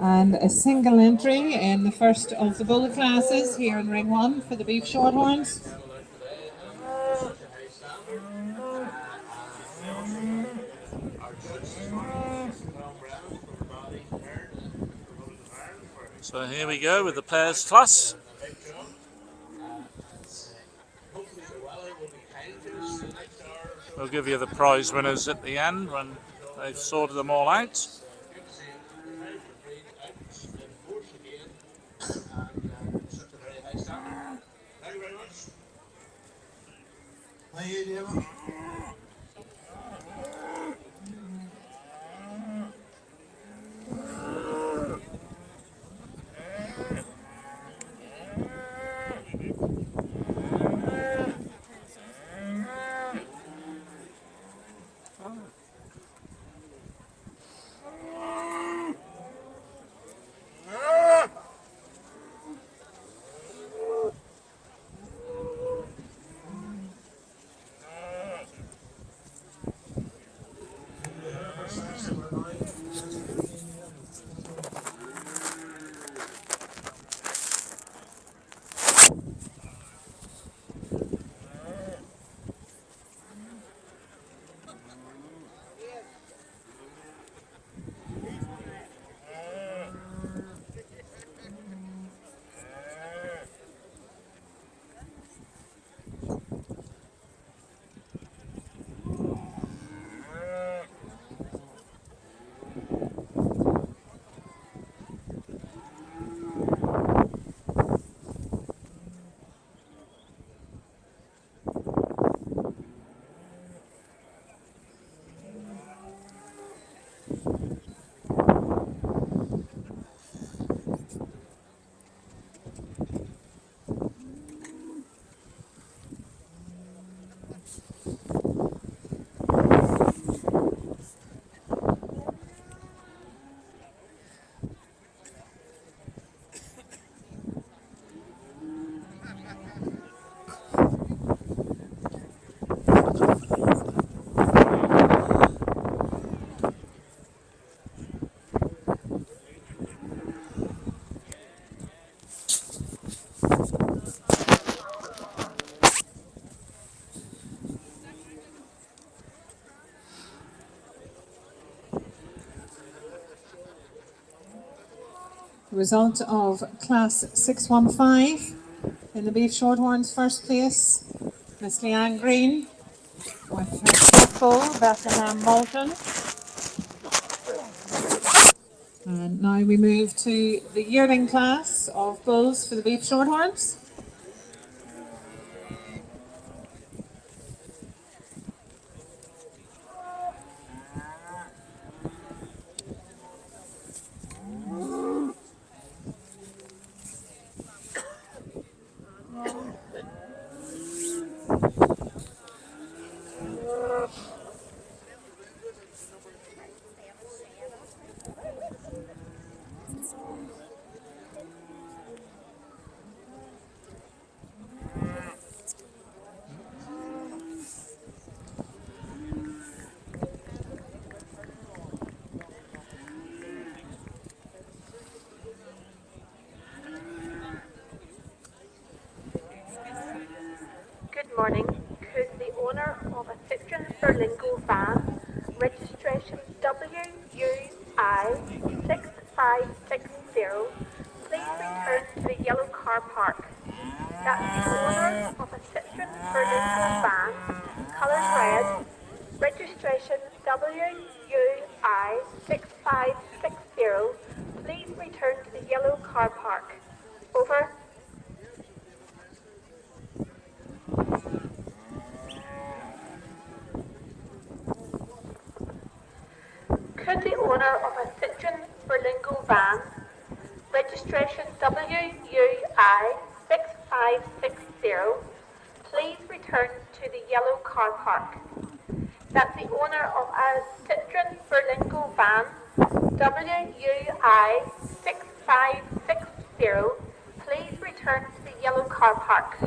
And a single entry in the first of the bull classes here in ring 1 for the beef shorthorns. So here we go with the pairs class. We'll give you the prize winners at the end when they've sorted them all out. Thank you, David. The result of class 615 in the beef shorthorns, first place, Miss Leanne Green with her bull, Bethlehem Moulton. And now we move to the yearling class of bulls for the beef shorthorns. morning. Could the owner of a Citroen Berlingo van, registration WUI6560, please return to the yellow car park? That's the owner of a Citroen Berlingo van, coloured red, registration WUI6560, please return to the yellow car park. Over. Could the owner of a Citroen Berlingo van, registration WUI6560, please return to the yellow car park? That's the owner of a Citroen Berlingo van, WUI6560, please return to the yellow car park.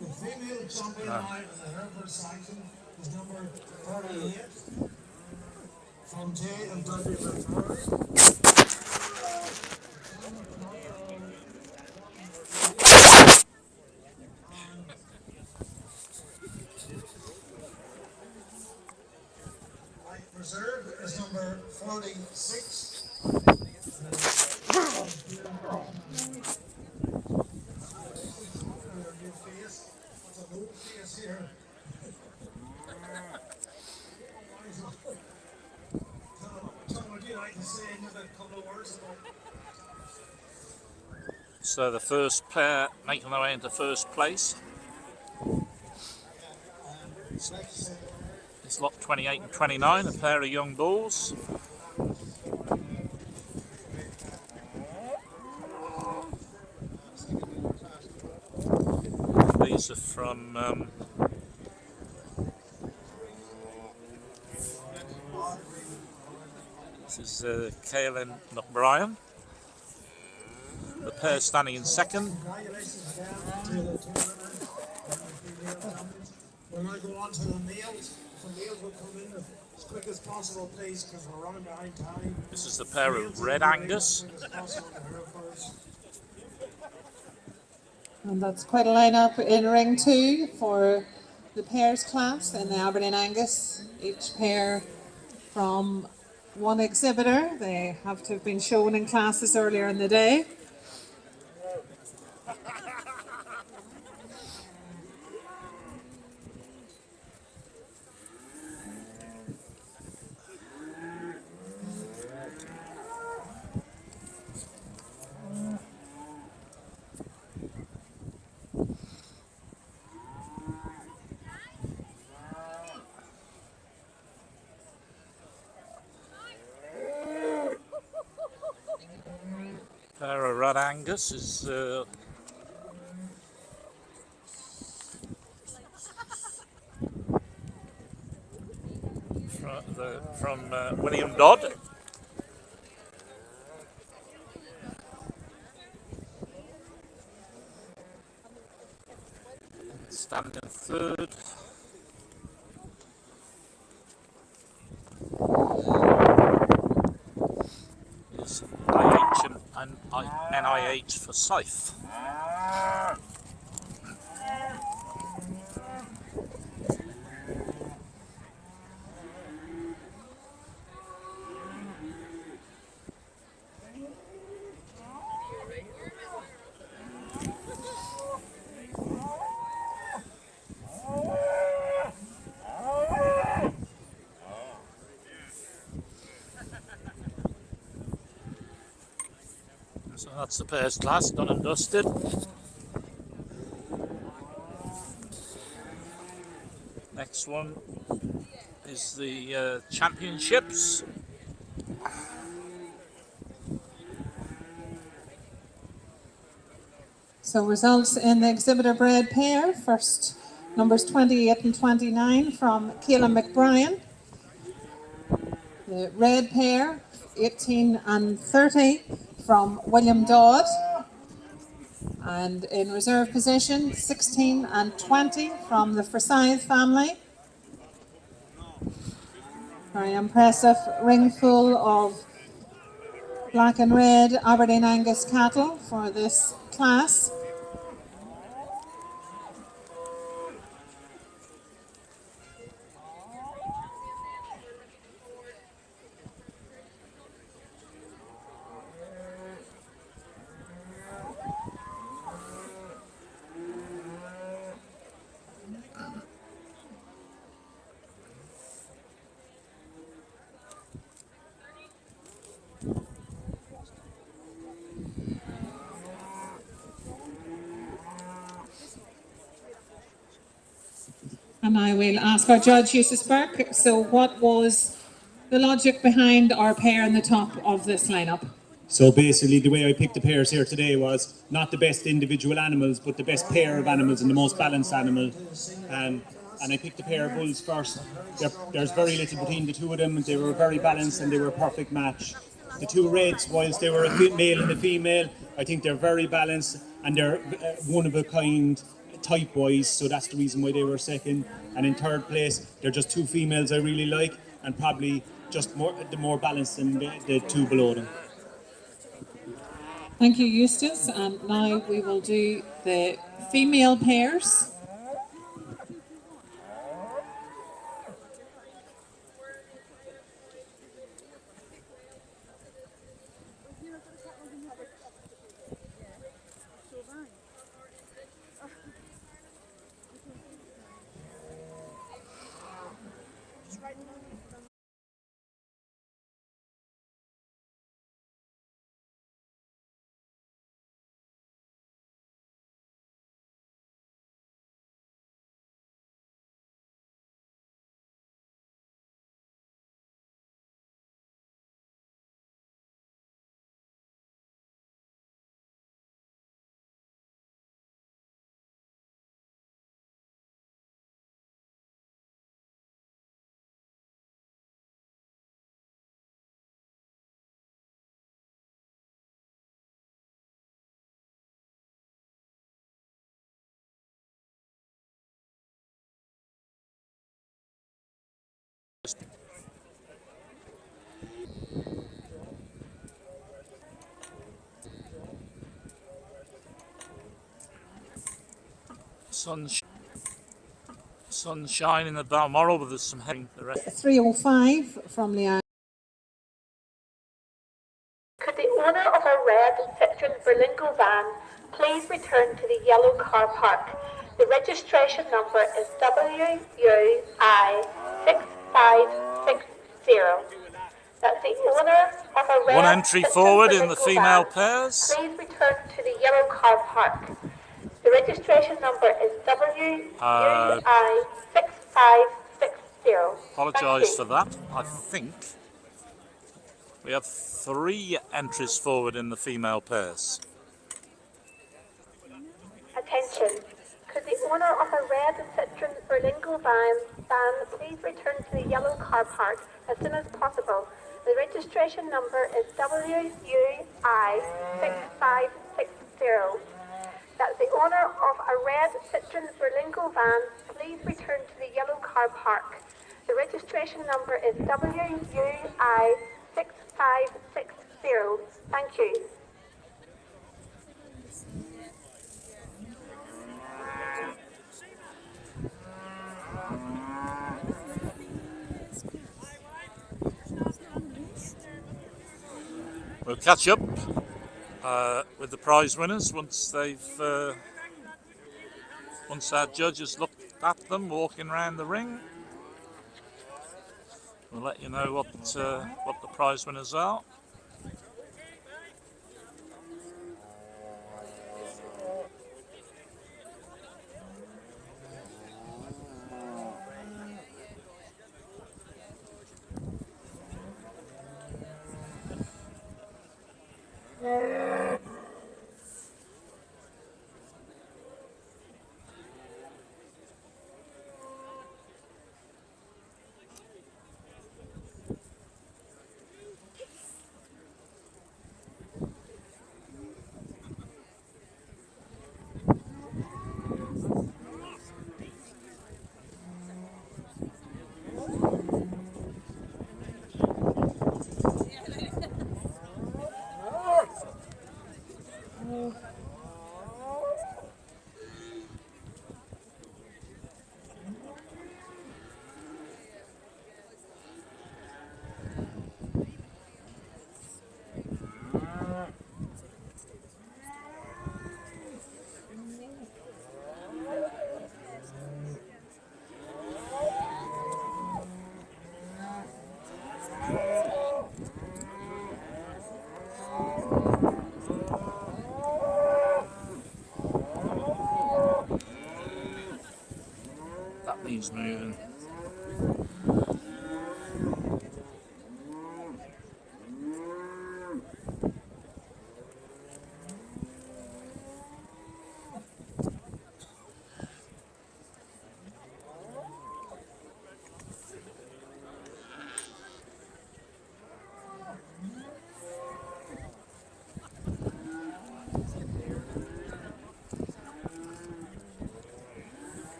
The female champion now in the Heifer section is number 38 from J and W McMurray. Reserve is number 46. So the first pair making their way into first place. It's lot 28 and 29, a pair of young bulls. These are from this is Yearling McBrien. The pair standing in second. Congratulations again to the two women. We'll now go on to the males. The males will come in as quick as possible, please, because we're running behind time. This is the pair of Red Angus. And that's quite a lineup in ring 2 for the pairs class in the Aberdeen Angus. Each pair from one exhibitor. They have to have been shown in classes earlier in the day. Pair of Red Angus is from William Dodd. Standing third. Is IH and NIH for Scythe. So that's the pairs class, done and dusted. Next one is the championships. So results in the exhibitor bred pair. First, numbers 28 and 29 from Kayla McBrien. The red pair, 18 and 30 from William Dodd. And in reserve position, 16 and 20 from the Forsyth family. Very impressive ring full of black and red Aberdeen Angus cattle for this class. And I will ask our judge, Eustace Burke, so what was the logic behind our pair in the top of this lineup? So basically, the way I picked the pairs here today was not the best individual animals, but the best pair of animals and the most balanced animal. And I picked the pair of bulls first. There's very little between the two of them. They were very balanced and they were a perfect match. The two reds, whilst they were a male and a female, I think they're very balanced and they're one of a kind type-wise, so that's the reason why they were second. And in third place, they're just two females I really like, and probably just more balanced than the two below them. Thank you, Eustace. And now we will do the female pairs. Sunshine in the Balmoral, but there's some heading the rest. 305 from Leanne. Could the owner of a red Citroen Berlingo van please return to the yellow car park? The registration number is WUI6560. That's the owner of a red One entry Citroen forward in the Berlingo female van. pairs. Please return to the yellow car park. The registration number is WUI6560. Apologise for that. I think we have 3 entries forward in the female pairs. Attention. Could the owner of a red Citroen Berlingo van please return to the yellow car park as soon as possible? The registration number is WUI6560. That's the owner of a red Citroen Berlingo van. Please return to the yellow car park. The registration number is WUI6560. Thank you. We'll catch up with the prize winners once our judges looked at them walking around the ring. We'll let you know what the prize winners are. That needs moving.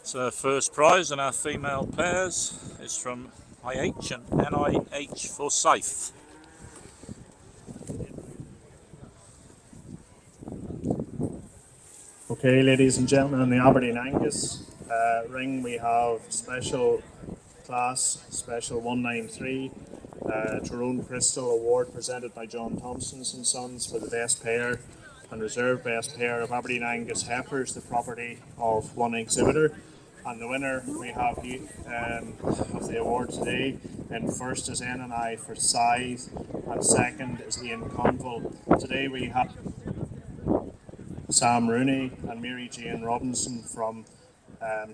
So first prize in our female pairs is from IH and NIH for safe. Okay, ladies and gentlemen, in the Aberdeen Angus ring, we have special class, special 193, Tyrone Crystal Award presented by John Thompson's and Sons for the best pair and reserve best pair of Aberdeen Angus heifers, the property of one exhibitor. And the winner we have of the award today, and first is NNI for Scythe, and second is Ian Conville. Today we have Sam Rooney and Mary Jane Robinson from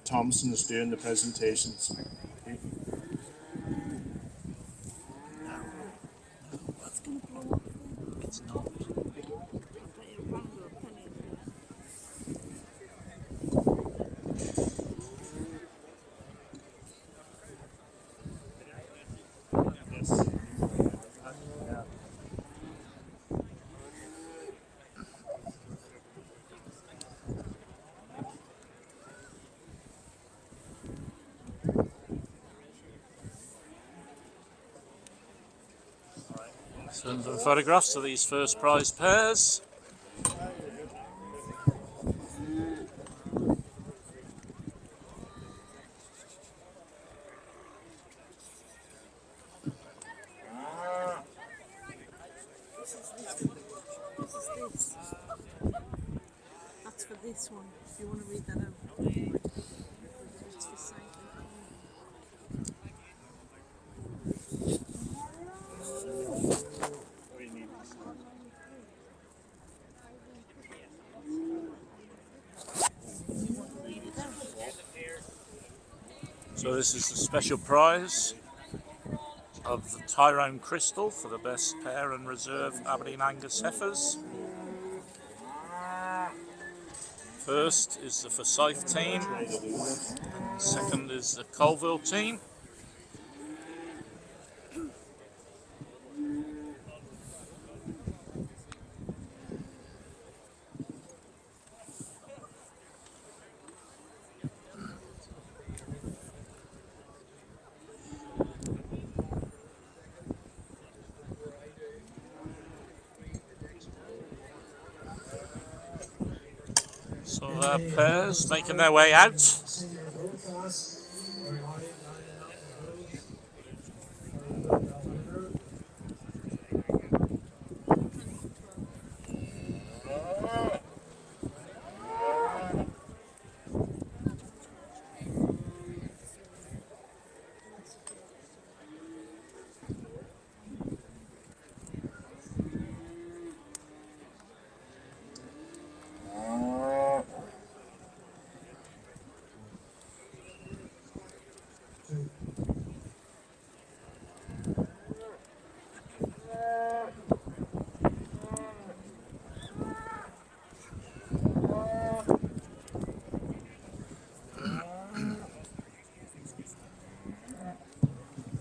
Thompson's doing the presentations. It's not. Yes. Send some photographs of these first prize pairs. This is this. this one, if you want to read that out. It's for sight. So this is the special prize of the Tyrone Crystal for the best pair and reserve Aberdeen Angus heifers. First is the Forsyth team, second is the Colville team. So pairs making their way out.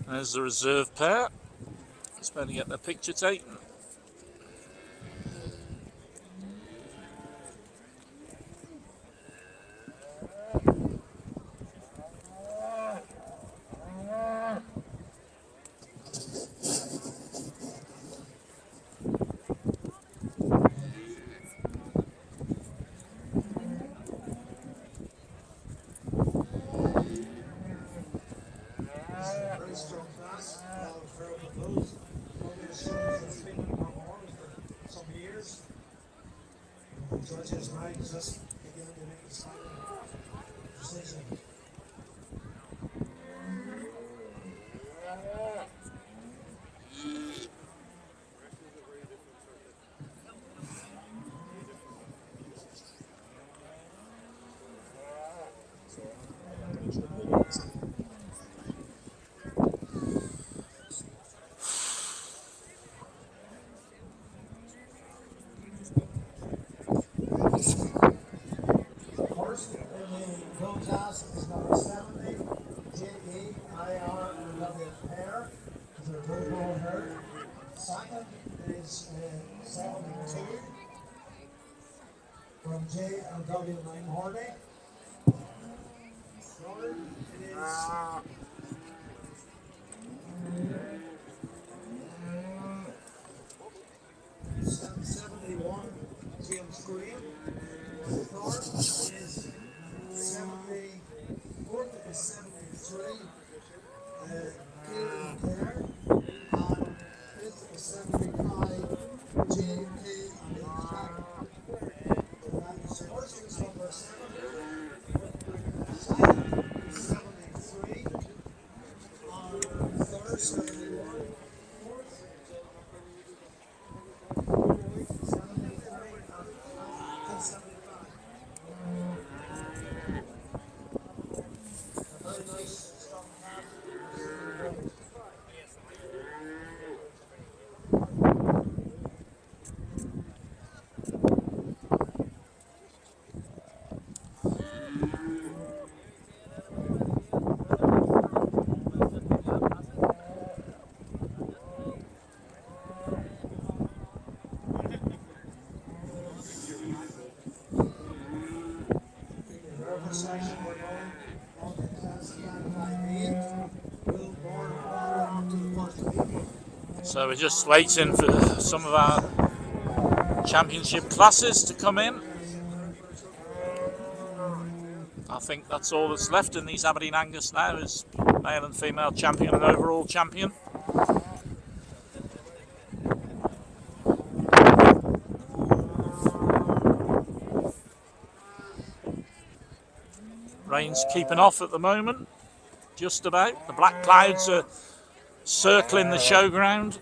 There's the reserve pair. Just better get the picture taken. Very strong class. Some years. The judges now just beginning to make the final decision. First in the gold class is number 70, J-E-I-R-W pair, with their Balmoral herd. Second is 72 from J&W Line Hordy. Third is 71 James Graham. Fourth is 70, fourth is 73, Yearling there, and fifth is 75, J.K. and the first is number 70, second is 73, and third 71, fourth 73, and 75. Very nice, strong calf. Section we're going on to class 558. We'll board on to the first vehicle. So we're just waiting for some of our championship classes to come in. I think that's all that's left in these Aberdeen Angus now is male and female champion and overall champion. Rain's keeping off at the moment, just about. The black clouds are circling the showground.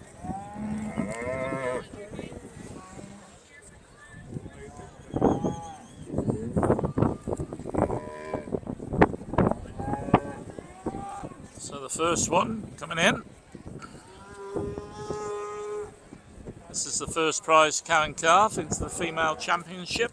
So the first one coming in. This is the first prize cow and calf into the female championship.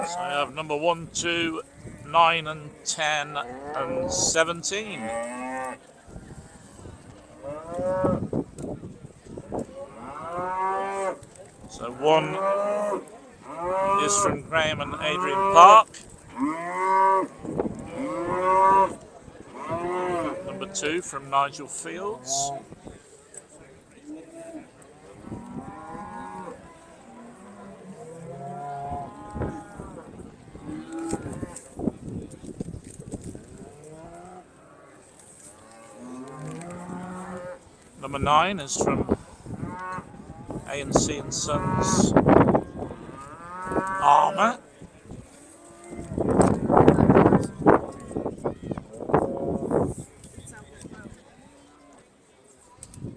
So I have number 1, 2, 9 and 10 and 17. So 1 is from Graham and Adrian Park. Number 2 from Nigel Fields. Number 9 is from A&C and Sons Armour.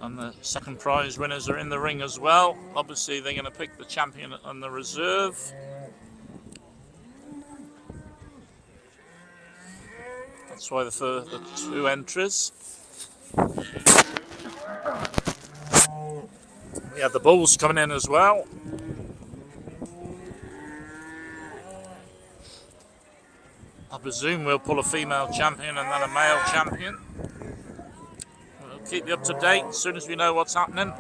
And the second prize winners are in the ring as well. Obviously they're going to pick the champion and the reserve. That's why the 2 entries. We have the bulls coming in as well. I presume we'll pull a female champion and then a male champion. We'll keep you up to date as soon as we know what's happening.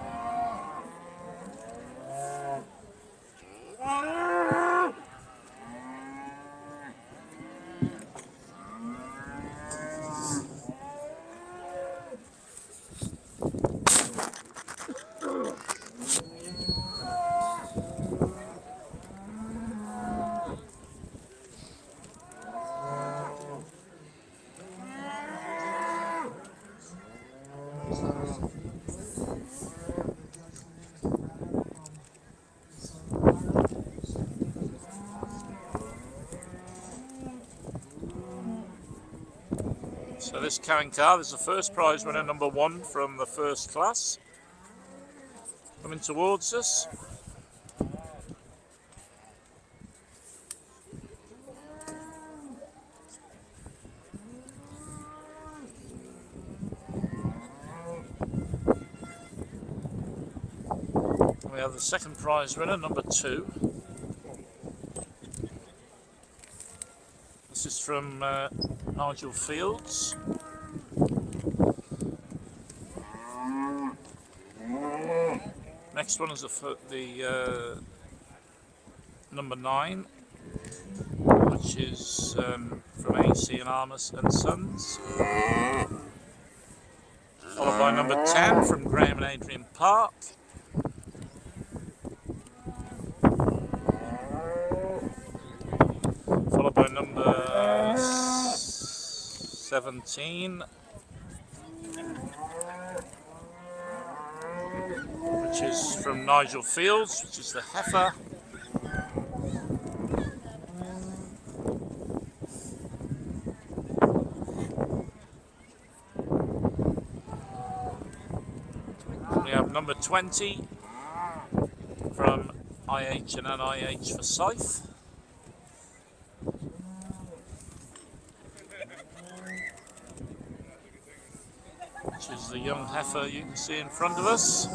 So this cow and calf is the first prize winner, number 1 from the first class, coming towards us. We have the second prize winner, number 2. This is from Nigel Fields. Next one is the number 9, which is from AC and Armus and Sons. Followed by number 10 from Graham and Adrian Park. Followed by number 17, which is from Nigel Fields, which is the Heifer. We have number 20 from IH and NIH for Scythe. Which is the young heifer you can see in front of us.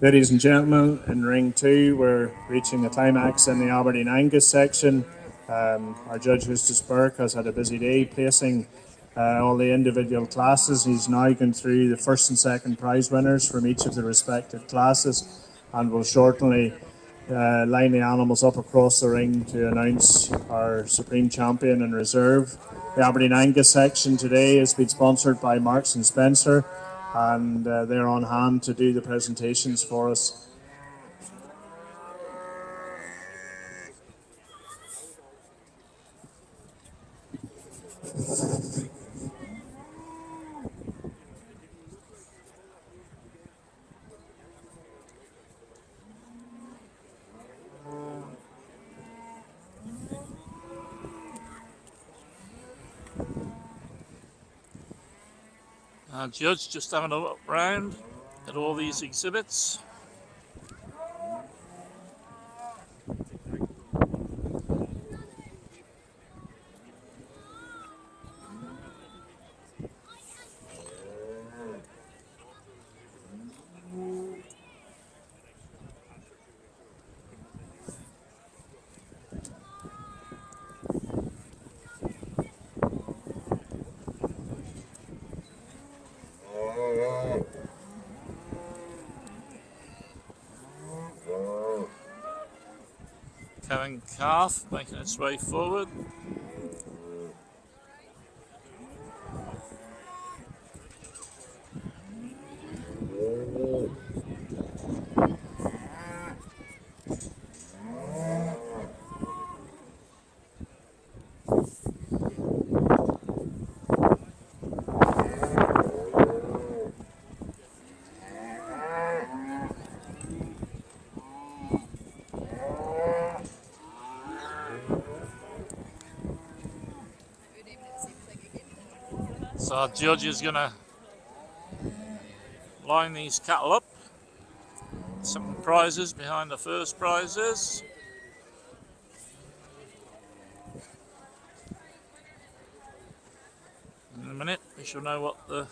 Ladies and gentlemen, in ring 2 we're reaching the climax in the Aberdeen Angus section. Our judge Eustace Burke has had a busy day placing all the individual classes. He's now gone through the first and second prize winners from each of the respective classes, and will shortly line the animals up across the ring to announce our Supreme Champion in reserve. The Aberdeen Angus section today has been sponsored by Marks and Spencer, and they're on hand to do the presentations for us. Our judge just having a look round at all these exhibits. Kevin Calf making its way forward. So our judge is going to line these cattle up. Some prizes behind the first prizes. In a minute we shall know what the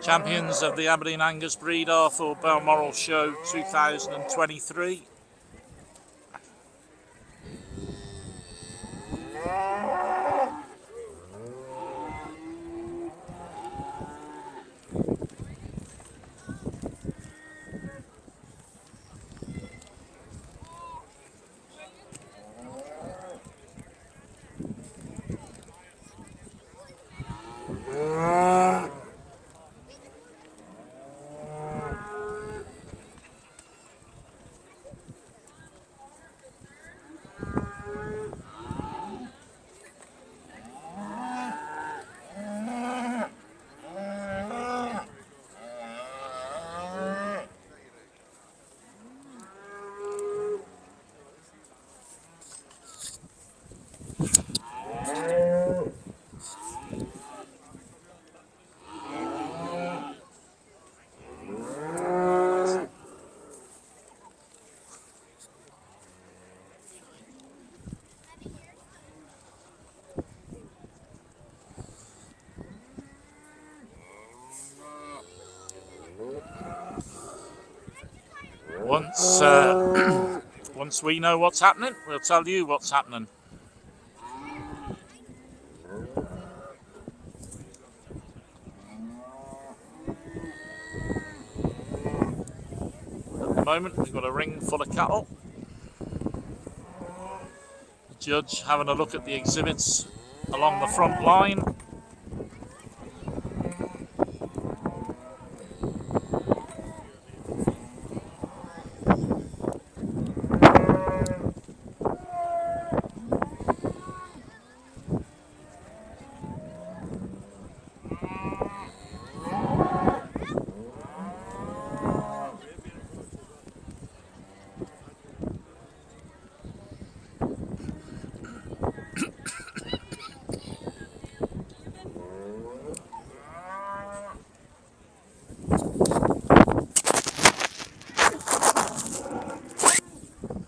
champions of the Aberdeen Angus breed are for Balmoral Show 2023. Once we know what's happening, we'll tell you what's happening. At the moment, we've got a ring full of cattle. The judge having a look at the exhibits along the front line.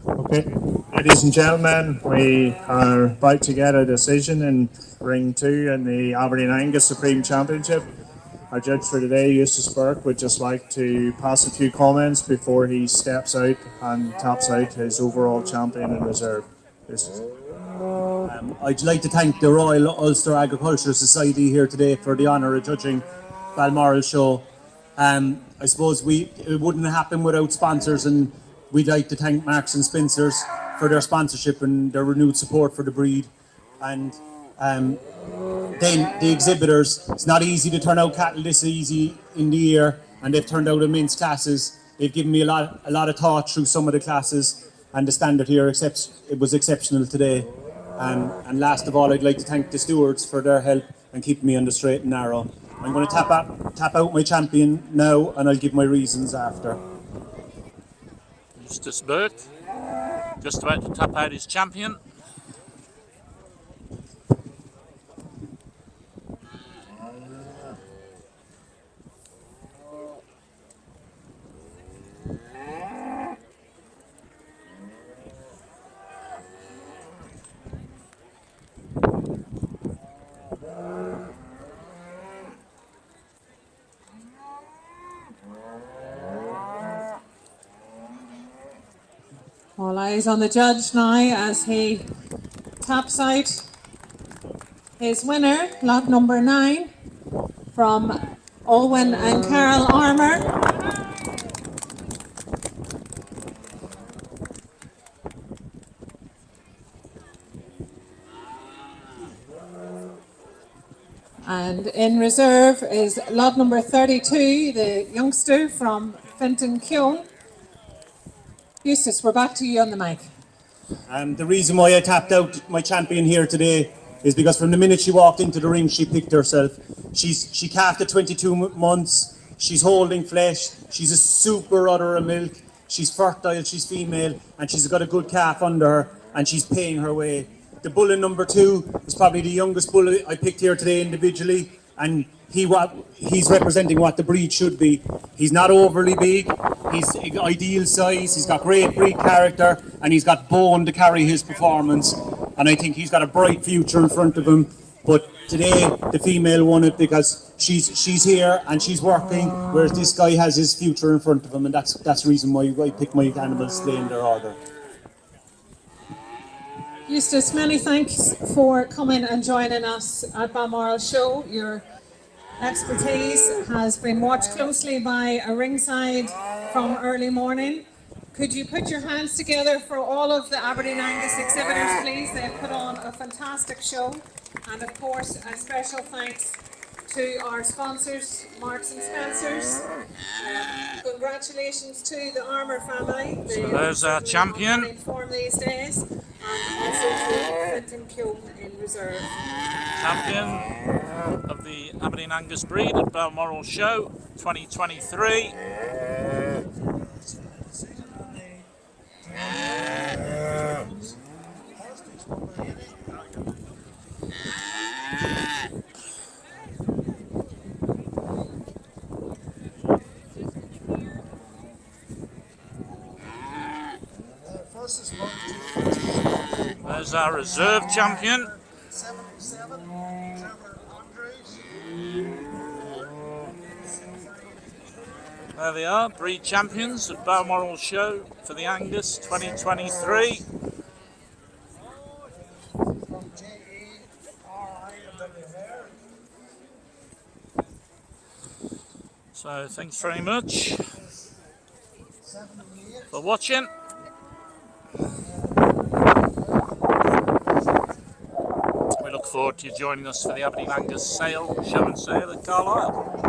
Okay, ladies and gentlemen, we are about to get a decision in Ring 2 in the Aberdeen Angus Supreme Championship. Our judge for today, Eustace Burke, would just like to pass a few comments before he steps out and taps out his overall champion in reserve. Eustace. I'd like to thank the Royal Ulster Agricultural Society here today for the honour of judging Balmoral show. I suppose it wouldn't happen without sponsors, and we'd like to thank Marks and Spencers for their sponsorship and their renewed support for the breed. And then the exhibitors. It's not easy to turn out cattle this easy in the year, and they've turned out immense classes. They've given me a lot of thought through some of the classes, and the standard here it was exceptional today. And last of all, I'd like to thank the stewards for their help and keeping me on the straight and narrow. I'm going to tap out my champion now, and I'll give my reasons after. Eustace Burke, just about to tap out his champion. All eyes on the judge now as he taps out his winner, lot number 9, from Owen and Carol Armour. And in reserve is lot number 32, the youngster from Finton Keown. Eustace, we're back to you on the mic. The reason why I tapped out my champion here today is because from the minute she walked into the ring, she picked herself. She calved at 22 months. She's holding flesh. She's a super udder of milk. She's fertile. She's female, and she's got a good calf under her, and she's paying her way. The bull in number 2 is probably the youngest bull I picked here today individually, and he's representing what the breed should be. He's not overly big, he's ideal size, he's got great breed character, and he's got bone to carry his performance, and I think he's got a bright future in front of him. But today the female won it because she's here and she's working, whereas this guy has his future in front of him, and that's the reason why I pick my animals today in their order. Eustace, many thanks for coming and joining us at Balmoral Show. Your expertise has been watched closely by a ringside from early morning. Could you put your hands together for all of the Aberdeen Angus exhibitors, please? They've put on a fantastic show. And of course, a special thanks to our sponsors, Marks and Spencers. Congratulations to the Armour family. So there's our champion. In form these days. And also to Finton Keown in reserve. Champion of the Aberdeen Angus breed at Balmoral Show 2023. There's our reserve champion. 77, There they are, breed champions at Balmoral Show for the Angus 2023. So thanks very much for watching. We look forward to you joining us for the Aberdeen Angus show and sale at Carlisle.